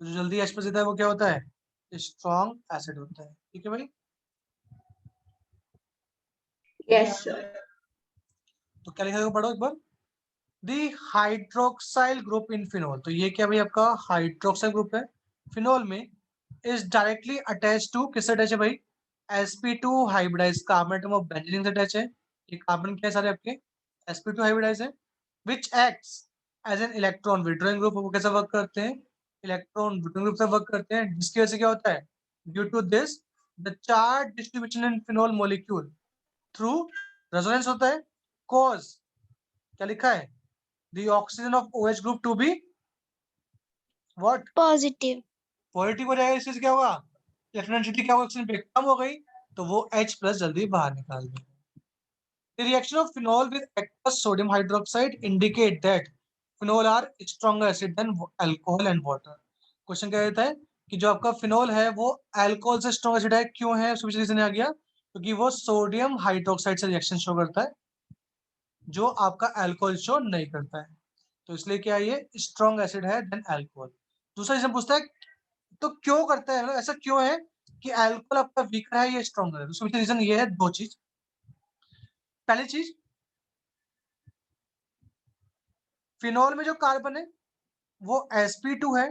तो जो जल्दी H+ देता है वो क्या होता है, स्ट्रॉन्ग एसिड होता है। ठीक है भाई, Yes, sir. तो क्या लिखा पढ़ो एक बार, the hydroxyl group in phenol. तो ये क्या भाई आपका हाइड्रोक्साइल ग्रुप है फिनोल में, इज डायरेक्टली अटैच टू, किससे अटैच है भाई, sp2 hybridize carbon atom of benzene से अटैच है। ये कार्बन क्या है सारे आपके, sp2 हाइब्रिडाइज है, which acts as an electron withdrawing group. वो कैसे वर्क करते हैं, इलेक्ट्रॉन विड्रॉइंग ग्रुप से वर्क करते हैं, जिसकी वजह से क्या होता है, due to this the charge distribution in phenol molecule through resonance होता है, कॉज क्या लिखा है, the oxygen of OH group to be what, positive. Positive हो जाएगा। इससे क्या होगा, इलेक्ट्रॉन डेंसिटी क्या होगा, ऑक्सीजन पे कम हो गई, तो वो H+ जल्दी बाहर निकाल देगा। The reaction of phenol with aqueous sodium hydroxide indicate that phenol are stronger acid than alcohol and water। Question क्या रहता है कि जो आपका फिनोल है वो अल्कोहल से स्ट्रॉन्ग एसिड है, क्यों है, उसके पीछे रीजन आ गया, क्योंकि वो सोडियम हाइड्रोक्साइड से रिएक्शन शो करता है, जो आपका अल्कोहल शो नहीं करता है, तो इसलिए क्या ये स्ट्रॉन्ग एसिड है देन अल्कोहल। दूसरा रीजन पूछता है, तो क्यों करता है, मतलब ऐसा क्यों है कि अल्कोहल आपका वीकर है, ये स्ट्रॉन्गर है। उसके पीछे रीजन ये है, दो चीज। पहली चीज, फिनोल में जो कार्बन है वो sp2 है,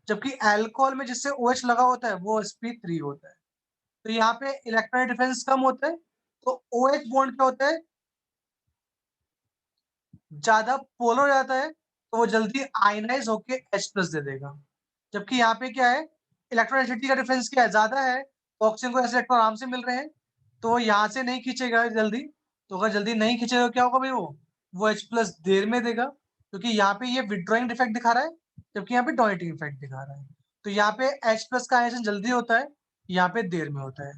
जबकि अल्कोहल में जिससे OH लगा होता है वो sp3 होता है। तो यहाँ पे इलेक्ट्रॉनिक डिफरेंस कम होता है, तो OH बॉन्ड क्या होता है, ज्यादा पोलर हो जाता है, तो वो जल्दी आयनाइज होके H+ दे देगा। जबकि यहाँ पे क्या है, इलेक्ट्रोनेगेटिविटी का डिफरेंस क्या है, ज्यादा है, तो ऑक्सीजन को ऐसे इलेक्ट्रॉन आराम से मिल रहे हैं, तो वो यहाँ से नहीं खींचेगा जल्दी। तो अगर जल्दी नहीं खींचेगा क्या होगा भाई, वो H+ देर में देगा, क्योंकि यहाँ पे ये विड्रॉइंग इफेक्ट दिखा रहा है, जबकि यहाँ पे डोनेटिंग इफेक्ट दिखा रहा है। तो यहाँ पे H+ का आयनाइजेशन जल्दी होता है, यहाँ पे देर में होता है।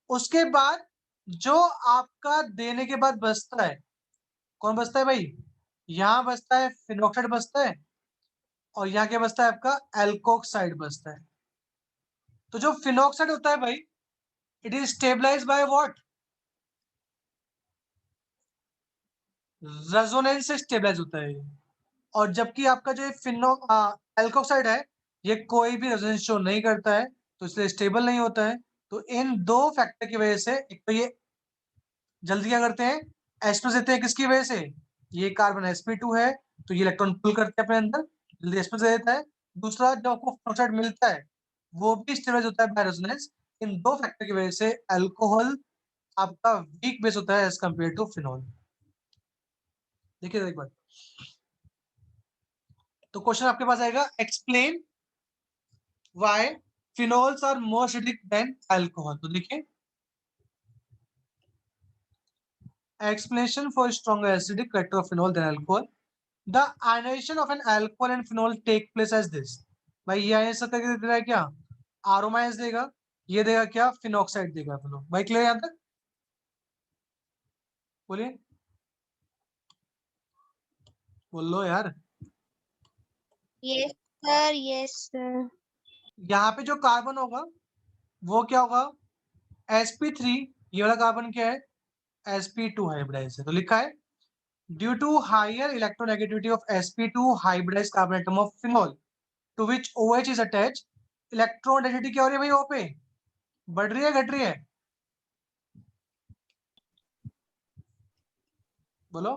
उसके बाद जो आपका देने के बाद बचता है, कौन बचता है भाई, यहाँ बचता है फिनॉक्साइड बचता है, और यहाँ क्या बचता है आपका एल्कोक्साइड बचता है। तो जो फिनॉक्साइड होता है भाई, it is stabilize by what, resonance से स्टेबलाइज होता है। और जबकि आपका जो फिनो एल्कोक्साइड है, ये कोई भी रेजोनेंस शो नहीं करता है, तो इसलिए स्टेबल नहीं होता है। तो इन दो फैक्टर की वजह से, एक तो ये जल्दी क्या करते हैं, H+ देते हैं, किसकी वजह से, ये कार्बन sp2 है तो ये इलेक्ट्रॉन पुल करते हैं अपने अंदर, जल्दी sp2 दे देता है। दूसरा जो आपको फिनोक्साइड मिलता है वो भी स्टेबलाइज होता है बाय रेजोनेंस। इन दो फैक्टर की वजह से अल्कोहल आपका वीक बेस होता है एज कंपेयर टू फिनोल। देखिए एक बार, तो क्वेश्चन आपके पास आएगा, explain why phenols are more acidic than alcohol. तो देखिए, explanation for stronger acidic character of phenol than alcohol. The ionization of an alcohol and phenol take place as this. भाई ये आयन करके दे रहा है क्या, आरोमाइंस देगा, ये देगा क्या, फिनॉक्साइड देगा। फिनो भाई क्लियर यहां तक, बोलिए, बोल लो यार। Yes, sir. Yes, sir. यहाँ पे जो कार्बन होगा वो क्या होगा, sp3, ये वाला कार्बन क्या है, sp2 हाइब्रिडाइज है। तो लिखा है due to higher electronegativity of sp2 hybridize carbon atom of phenol to which OH is attach, electron density क्या हो रही है भाई, ओ पे बढ़ रही है घट रही है, बोलो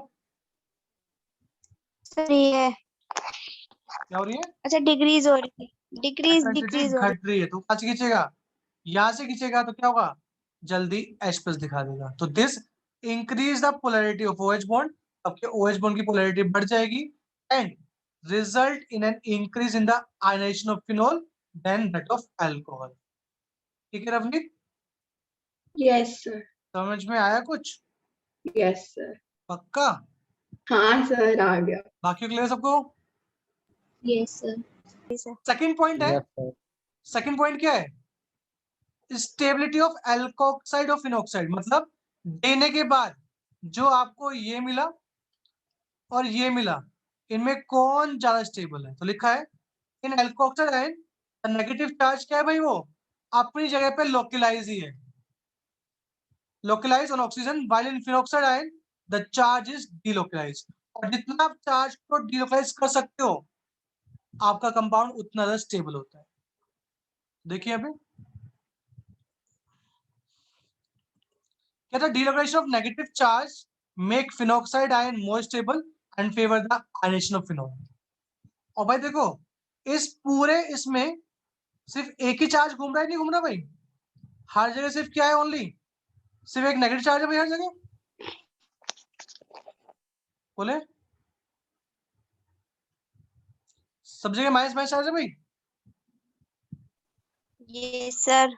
सर ये क्या हो रही है, अच्छा डिक्रीज हो रही है, डिक्रीज डेंसिटी डिक्रीज हो रही घट रही है। तो कहाँ से खींचेगा, यहाँ से खींचेगा तो क्या होगा, जल्दी H+ दिखा देगा। तो this increase the polarity of OH bond, आपके OH बॉन्ड की पोलैरिटी बढ़ जाएगी and result in an increase in the ionization of phenol than that of alcohol. ठीक है रवनीत, Yes, sir. समझ में आया कुछ, Yes, sir. पक्का, हाँ सर आ गया। बाकी क्लियर सबको। Yes, sir. है सर। सेकंड पॉइंट है, Yes, sir. सेकंड पॉइंट क्या है, स्टेबिलिटी ऑफ एल्कोक्साइड और फिनोक्साइड, मतलब देने के बाद जो आपको ये मिला और ये मिला, इनमें कौन ज्यादा स्टेबल है। तो लिखा है इन एल्कोक्साइड आयन नेगेटिव चार्ज क्या है भाई, वो अपनी जगह पे लोकलाइज ही है, localize on oxygen, while in phenoxide ion the charge is delocalize. और जितना आप चार्ज को डीलोकलाइज कर सकते हो आपका कंपाउंड उतना ज्यादा स्टेबल होता है। देखिए अभी कहता है delocalization of negative charge make phenoxide ion more stable and favour the ionization of phenol. और भाई देखो इस पूरे इसमें सिर्फ एक ही चार्ज घूम रहा है, नहीं घूम रहा भाई, हर जगह सिर्फ क्या है, ओनली सिर्फ एक नेगेटिव चार्ज है भाई हर जगह, बोले सब जगह माइनस माइनस चार्ज है भाई। Yes sir.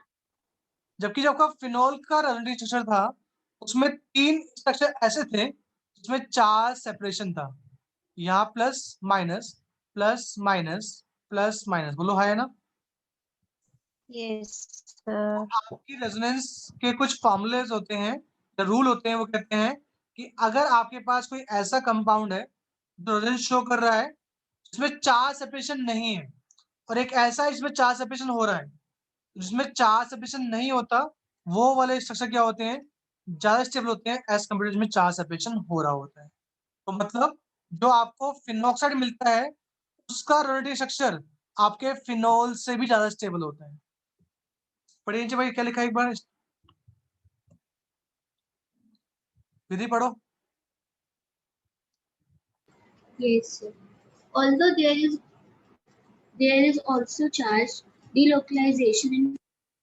जबकि जब आपका फिनोल का रेजोनेटिव स्ट्रक्चर था उसमें 3 स्ट्रक्चर ऐसे थे जिसमें 4 सेपरेशन था, यहाँ plus minus plus minus plus minus, बोलो है ना। Yes sir. आपकी रेजोनेंस के कुछ फॉर्मूलेज होते हैं या रूल होते हैं, वो कहते हैं कि अगर आपके पास कोई ऐसा कंपाउंड है जो रेजोनेंस शो कर रहा है जिसमें 4 सेपरेशन नहीं है और एक ऐसा है जिसमें 4 सेपरेशन हो रहा है, जिसमें 4 सेपरेशन नहीं होता वो वाले स्ट्रक्चर क्या होते हैं, ज्यादा स्टेबल होते हैं एज कम्पेयर जिसमें 4 सेपरेशन हो रहा होता है। तो मतलब जो आपको फिनॉक्साइड मिलता है उसका रेजोनेटिव स्ट्रक्चर आपके फिनोल से भी ज्यादा स्टेबल होता है। पढ़िए नीचे भाई क्या लिखा है एक बार, विधि पढ़ो। Yes, sir. Although there is also charge delocalization in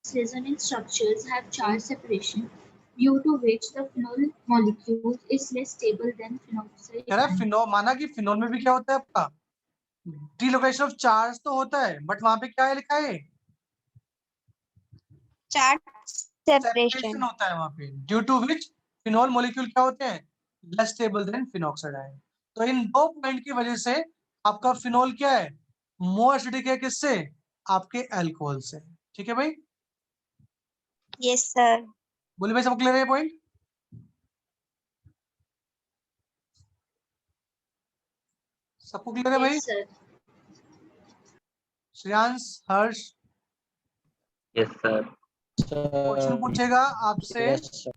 resonance structures have charge separation, due to which the phenol molecule is less stable than phenoxide. कह रहा है फिनोल, माना कि फिनोल में भी क्या होता है आपका डिलोकेशन ऑफ चार्ज तो होता है, बट वहां पे क्या है लिखा है, चार्ज सेपरेशन सेपरेशन। होता है वहां पे, due to which phenol molecule क्या होते हैं, less stable than phenoxide ion. तो इन दो पॉइंट की वजह से आपका फिनोल क्या है, मोर एसिडिक है, किससे, आपके अल्कोहल से। ठीक है भाई, यस सर। बोलिए भाई सब क्लियर है पॉइंट, सबको क्लियर है भाई, Yes, sir. श्रेयांश, हर्ष, Yes, sir. क्वेश्चन पूछेगा आपसे Yes, sir.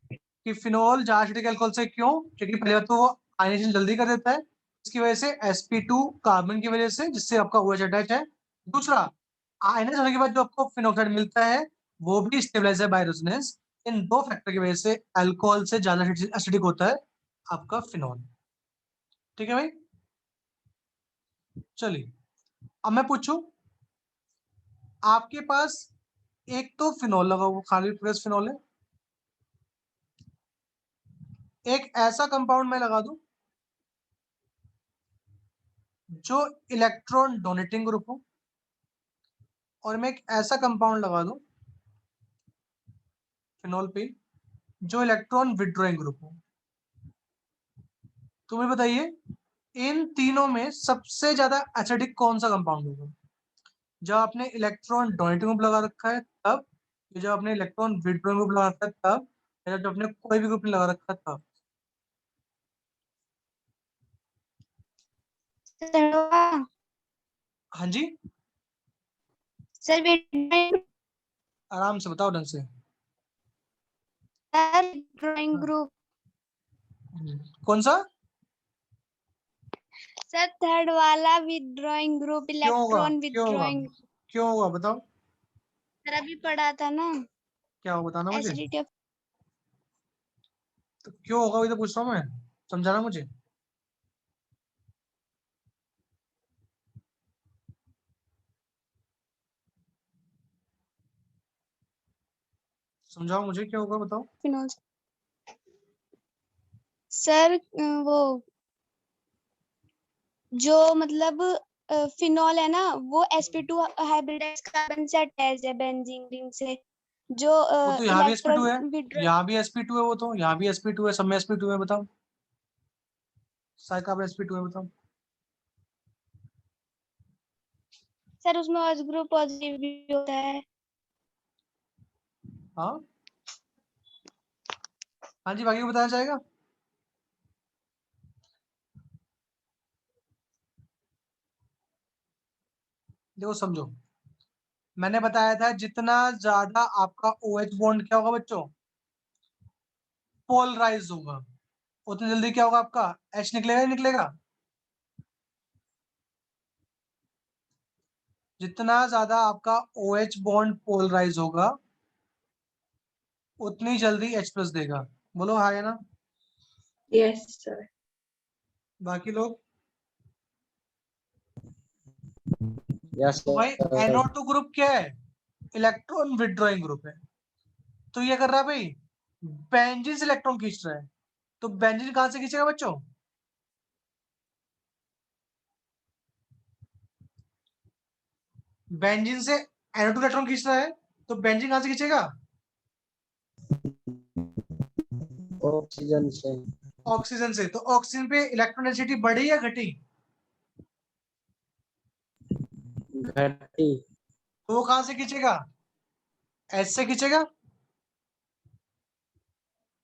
कि फिनोल ज्यादा एसिडिक अल्कोहल से क्यों, क्योंकि पहले बात तो वो आयनाइजेशन जल्दी कर देता है, इसकी वजह से sp2 कार्बन की वजह से जिससे आपका OH अटैच है। दूसरा, आयनाइज होने के बाद जो आपको फिनोक्साइड मिलता है वो भी स्टेबलाइज है बाय रेजोनेंस। इन दो फैक्टर की वजह से अल्कोहल से ज्यादा एसिडिक होता है आपका फिनोल। ठीक है भाई, चलिए अब मैं पूछूं, आपके पास एक तो फिनॉल लगा हुआ, खाली प्रेस फिनॉल है, एक ऐसा कंपाउंड मैं लगा दूं जो इलेक्ट्रॉन डोनेटिंग ग्रुप हो, और मैं एक ऐसा कंपाउंड लगा दूं फिनॉल पे जो इलेक्ट्रॉन विड्रॉइंग ग्रुप हो। तो मुझे बताइए इन तीनों में सबसे ज्यादा एसिडिक कौन सा कंपाउंड होगा? जब आपने इलेक्ट्रॉन डोनेटिंग ग्रुप लगा रखा है तब, या जब आपने इलेक्ट्रॉन विड्रॉइंग ग्रुप लगा रखा है तब, या जब आपने कोई भी ग्रुप नहीं लगा रखा है तब? हाँ जी, सर आराम से बताओ ढंग से। Drawing group. कौन सा? सर थर्ड वाला विथड्रॉइंग ग्रुप, क्यों होगा, इलेक्ट्रॉन क्यों होगा, विथड्रॉइंग। क्यों होगा बताओ, सर अभी पढ़ा था ना, क्या होगा बताना मुझे। Acidity of. तो क्यों होगा वही तो पूछ रहा हूँ मैं, समझाना मुझे। समझाओ मुझे क्यों होगा बताओ। फिनॉल। सर वो जो मतलब फिनॉल है ना, वो sp2 हाइब्रिडाइज कार्बन से अटैच है बेंजीन रिंग से, जो वो तो यहाँ भी sp2 है, इलेक्ट्रॉन विड्रॉ। यहाँ भी sp2 है, वो तो यहाँ भी sp2 है, सब में sp2 है, बताओ सारे कार्बन sp2 है, बताओ। सर उसमें OH ग्रुप पॉजिटिव भी होता है। हाँ हाँ जी, बाकी को बताया जाएगा। देखो समझो, मैंने बताया था जितना ज्यादा आपका OH बॉन्ड क्या होगा बच्चों, पोलराइज होगा, उतनी जल्दी क्या होगा आपका H निकलेगा ही निकलेगा। जितना ज्यादा आपका OH बॉन्ड पोलराइज होगा उतनी जल्दी H+ देगा। बोलो हाँ या ना। Yes, sir. बाकी लोग? यस तो भाई सर। NO2 ग्रुप क्या है? इलेक्ट्रॉन विड्रॉइंग ग्रुप है। तो ये कर रहा है भाई, बेंजीन से इलेक्ट्रॉन खींच रहा है। तो बेंजीन कहां से खींचेगा बच्चों? बेंजीन से NO2 इलेक्ट्रॉन खींच रहा है, तो बेंजीन कहां से खींचेगा? ऑक्सीजन से। ऑक्सीजन से। तो ऑक्सीजन पे इलेक्ट्रॉन डेंसिटी बढ़ी या घटी? घटी। तो वो कहां से खींचेगा? H से खींचेगा।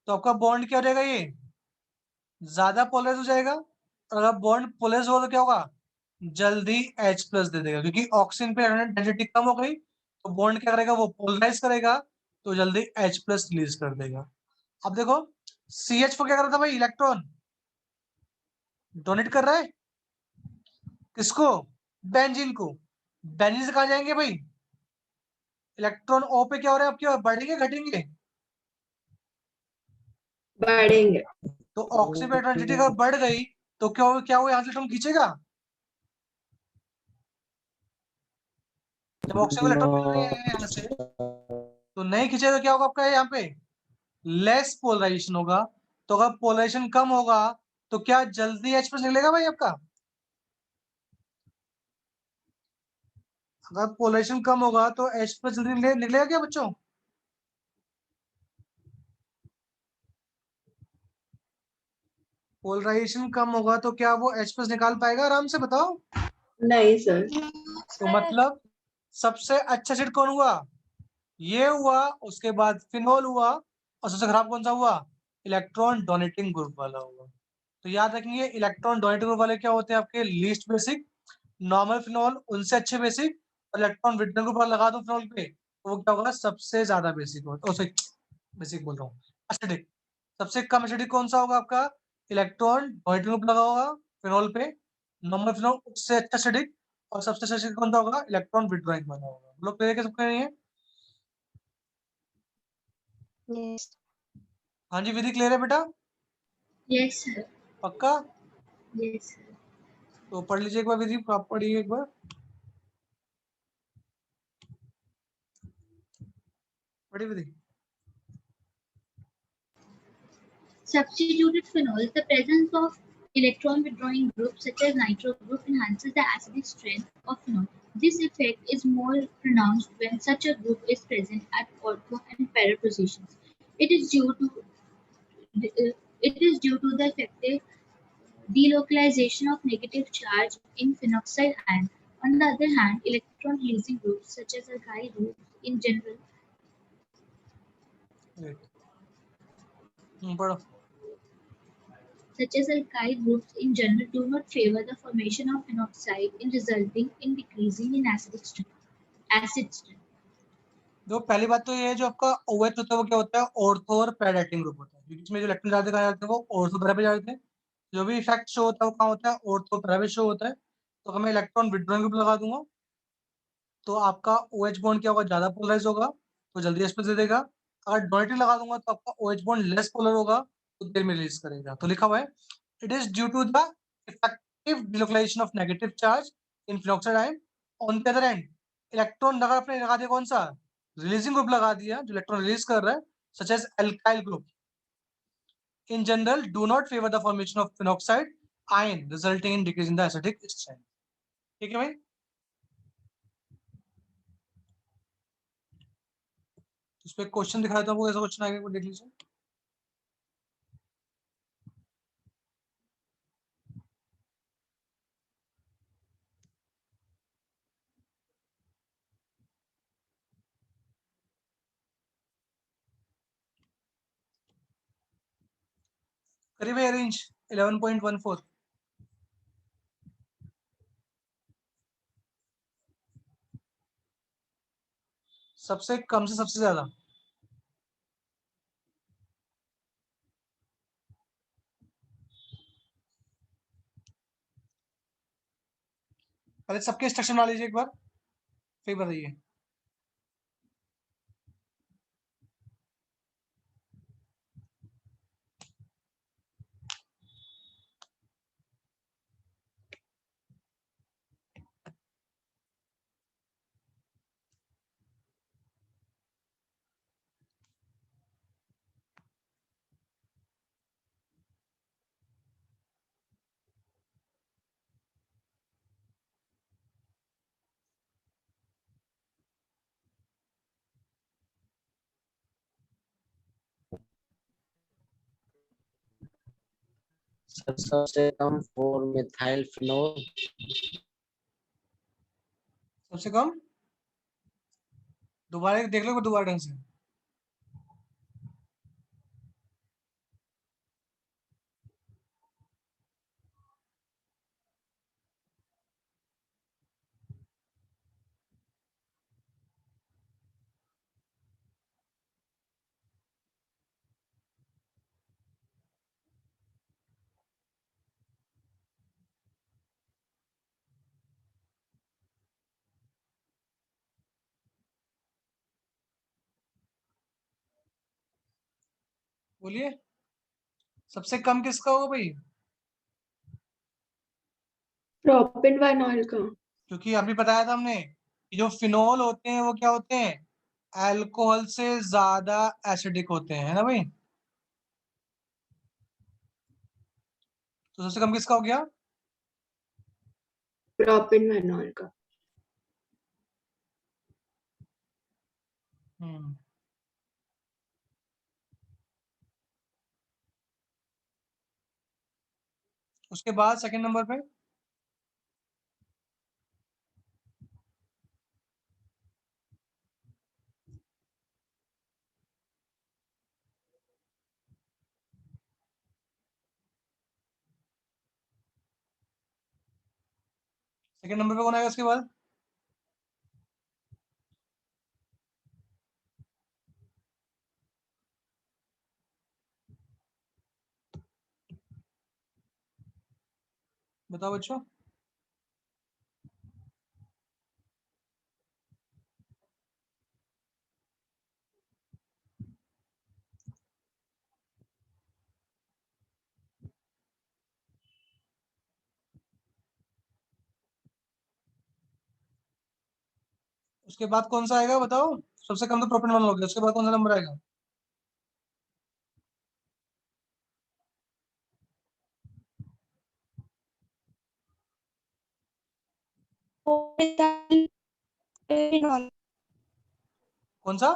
तो आपका बॉन्ड क्या हो जाएगा, ये ज्यादा पोलराइज हो जाएगा। और अगर बॉन्ड पोलराइज होगा तो क्या होगा, जल्दी H+ दे देगा, क्योंकि ऑक्सीजन पे डेंसिटी कम हो गई, तो बॉन्ड क्या करेगा, वो पोलराइज करेगा, तो जल्दी H+ रिलीज कर देगा। अब देखो CH को क्या कर रहा था भाई, इलेक्ट्रॉन डोनेट कर रहा है किसको, बेंजीन को। बेंजीन से कहा जाएंगे भाई, इलेक्ट्रॉन O पे क्या हो रहा है आपके, बढ़ेंगे घटेंगे? बढ़ेंगे। तो ऑक्सीजन पे डेंसिटी अगर बढ़ गई तो क्या क्या वो यहाँ से इलेक्ट्रॉन खींचेगा? जब ऑक्सीजन को नो इलेक्ट्रॉन मिल रहे हैं यहाँ से, तो नहीं खींचेगा तो क्या होगा आपका यहाँ पे, लेस पोलराइजेशन होगा। तो अगर पोलराइजेशन कम होगा तो क्या जल्दी H+ निकलेगा भाई आपका? अगर पोलराइजेशन कम होगा तो H+ जल्दी निकलेगा क्या बच्चों? पोलराइजेशन कम होगा तो क्या वो H+ निकाल पाएगा आराम से, बताओ। नहीं सर। तो मतलब सबसे अच्छा एसिड कौन हुआ, ये हुआ, उसके बाद फिनोल हुआ, और सबसे खराब कौन सा हुआ, इलेक्ट्रॉन डोनेटिंग ग्रुप वाला हुआ। तो याद रखेंगे इलेक्ट्रॉन डोनेटिंग ग्रुप वाले क्या होते हैं आपके, लीस्ट बेसिक। नॉर्मल फिनोल उनसे अच्छे बेसिक, और इलेक्ट्रॉन विड्रॉइंग ग्रुप वाला लगा दो फिनोल पे तो वो क्या होगा, सबसे ज्यादा बेसिक होगा। बेसिक बोल रहा हूँ, एसिडिक। सबसे कम एसिडिक कौन सा होगा आपका, इलेक्ट्रॉन डोनेटिंग ग्रुप लगा होगा फिनोल पे, नॉर्मल फिनोल उससे अच्छा एसिडिक, और सबसे अच्छा एसिडिक कौन सा होगा, इलेक्ट्रॉन विड्रॉइंग वाला होगा। लोग क्लियर कर सकते हैं? Yes. हाँ जी, विधि क्लियर है बेटा? Yes, sir. पक्का? Yes, sir. तो पढ़ लीजिए एक बार विधि, आप पढ़िए एक बार, पढ़िए विधि। Substituted phenols, the presence of electron withdrawing groups such as nitro group enhances the acidic strength of phenol. This effect is more pronounced when such a group is present at ortho and para positions. It is due to the effective delocalization of negative charge in phenoxide ion. On the other hand, electron releasing groups such as alkyl groups in general पढ़ो। do not favor the formation of phenoxide in resulting in decreasing in acidic strength. Acid strength. तो पहली बात तो ये है, जो आपका OH होता है वो क्या होता है, ऑर्थो और पैरा डेटिंग ग्रुप होता है, क्योंकि इसमें जो इलेक्ट्रॉन ज्यादा कहा जाते हैं वो ऑर्थो पैरा पे जाते हैं। जो भी इफेक्ट शो होता है वो कहाँ होता है, ऑर्थो पैरा पे शो होता है। तो अगर मैं इलेक्ट्रॉन विड्रॉइंग ग्रुप लगा दूंगा तो आपका OH बॉन्ड क्या होगा, ज्यादा पोलराइज होगा तो जल्दी एस्पेस दे देगा। अगर डोनेटिव लगा दूंगा तो आपका OH बॉन्ड लेस पोलर होगा तो देर में रिलीज करेगा। तो लिखा हुआ है, it is due to the effective delocalization of negative charge in phenoxide ion. On the other end, electron अगर आपने लगा दिया कौन सा, रिलीजिंग ग्रुप लगा दिया जो इलेक्ट्रॉन रिलीज कर रहा है, such as alkyl group, in general do not favor the formation of phenoxide ion resulting in decrease in the acidic strength। ठीक है भाई। इस पे क्वेश्चन दिखाया था, वो ऐसा क्वेश्चन आएगा, वो देख लीजिए। करीब अरेंज 11.14। सबसे कम से सबसे ज्यादा। पहले सबके इंस्ट्रक्शन मान लीजिए एक बार, फिर बताइए। सर सबसे कम 4 मिथाइल फिनोल। सबसे कम, दोबारा देख लो दोबारा ढंग से। बोलिए, सबसे कम किसका होगा भाई? प्रोपेनवानॉल का। क्योंकि अभी बताया था हमने कि जो फिनोल होते हैं वो क्या होते हैं, अल्कोहल से ज्यादा एसिडिक होते हैं, है ना भाई। तो सबसे कम किसका हो गया? प्रोपेनवानॉल का। हम्म। उसके बाद सेकंड नंबर पे सेकंड नंबर पे कौन आएगा उसके बाद? बताओ बच्चों। उसके बाद कौन सा आएगा बताओ? सबसे कम तो प्रोपेन 1 हो गया, उसके बाद कौन सा नंबर आएगा? phenol. कौन सा?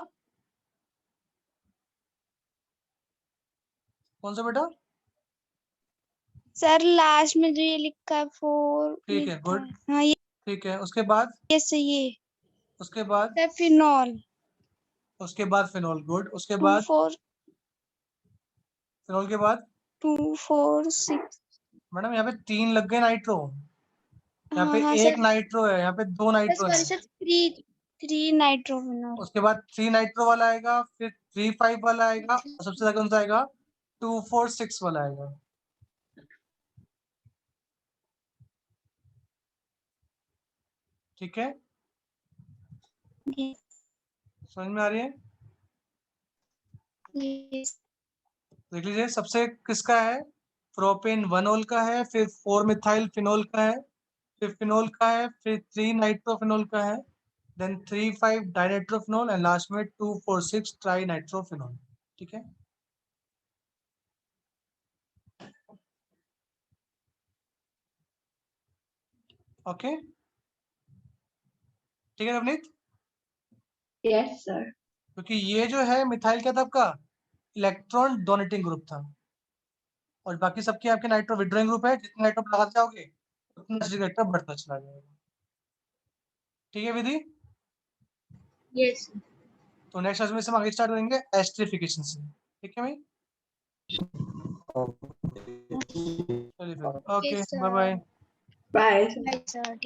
कौन सा बेटा? सर लास्ट में जो ये लिखा है 4 ठीक है, गुड। हाँ ये ठीक है, उसके बाद? सही है उसके बाद? सर फिनॉल उसके बाद फिनोल, गुड। उसके 2 बाद? 4 फिनोल के बाद? 2 4 6 मैडम यहाँ पे 3 लग गए नाइट्रो। यहाँ पे हाँ एक सर नाइट्रो है, यहाँ पे 2 नाइट्रो है। सॉरी सर 3 नाइट्रोफिनॉल उसके बाद 3 नाइट्रो वाला आएगा, फिर 3 5 वाला आएगा, और सबसे ज्यादा कौन सा आएगा? 2 4 6 वाला आएगा। ठीक है, समझ में आ रही है? देख लीजिए, सबसे किसका है? प्रोपेन 1 का है, फिर 4 मिथाइल फिनोल का है, फिर फिनोल का है, फिर 3 नाइट्रोफिनोल का है, देन 3 5 डाइनाइट्रोफिनोल, एंड लास्ट में 2 4 6 ट्राई नाइट्रोफिनोल। ठीक है, ओके, ठीक है नवनीत। Yes, sir. क्योंकि ये जो है मिथाइल क्या था आपका? इलेक्ट्रॉन डोनेटिंग ग्रुप था, और बाकी सबके आपके नाइट्रो विड्रॉइंग ग्रुप है। जितने नाइट्रो लगाते जाओगे उतना इलेक्ट्रॉन बढ़ता चला जाएगा। ठीक है विधि? Yes, sir. तो नेक्स्ट क्लास में से हम आगे स्टार्ट करेंगे एस्ट्रिफिकेशन से। ठीक है भाई, चलिए फिर, okay, sir. Bye bye. Bye. Bye, sir.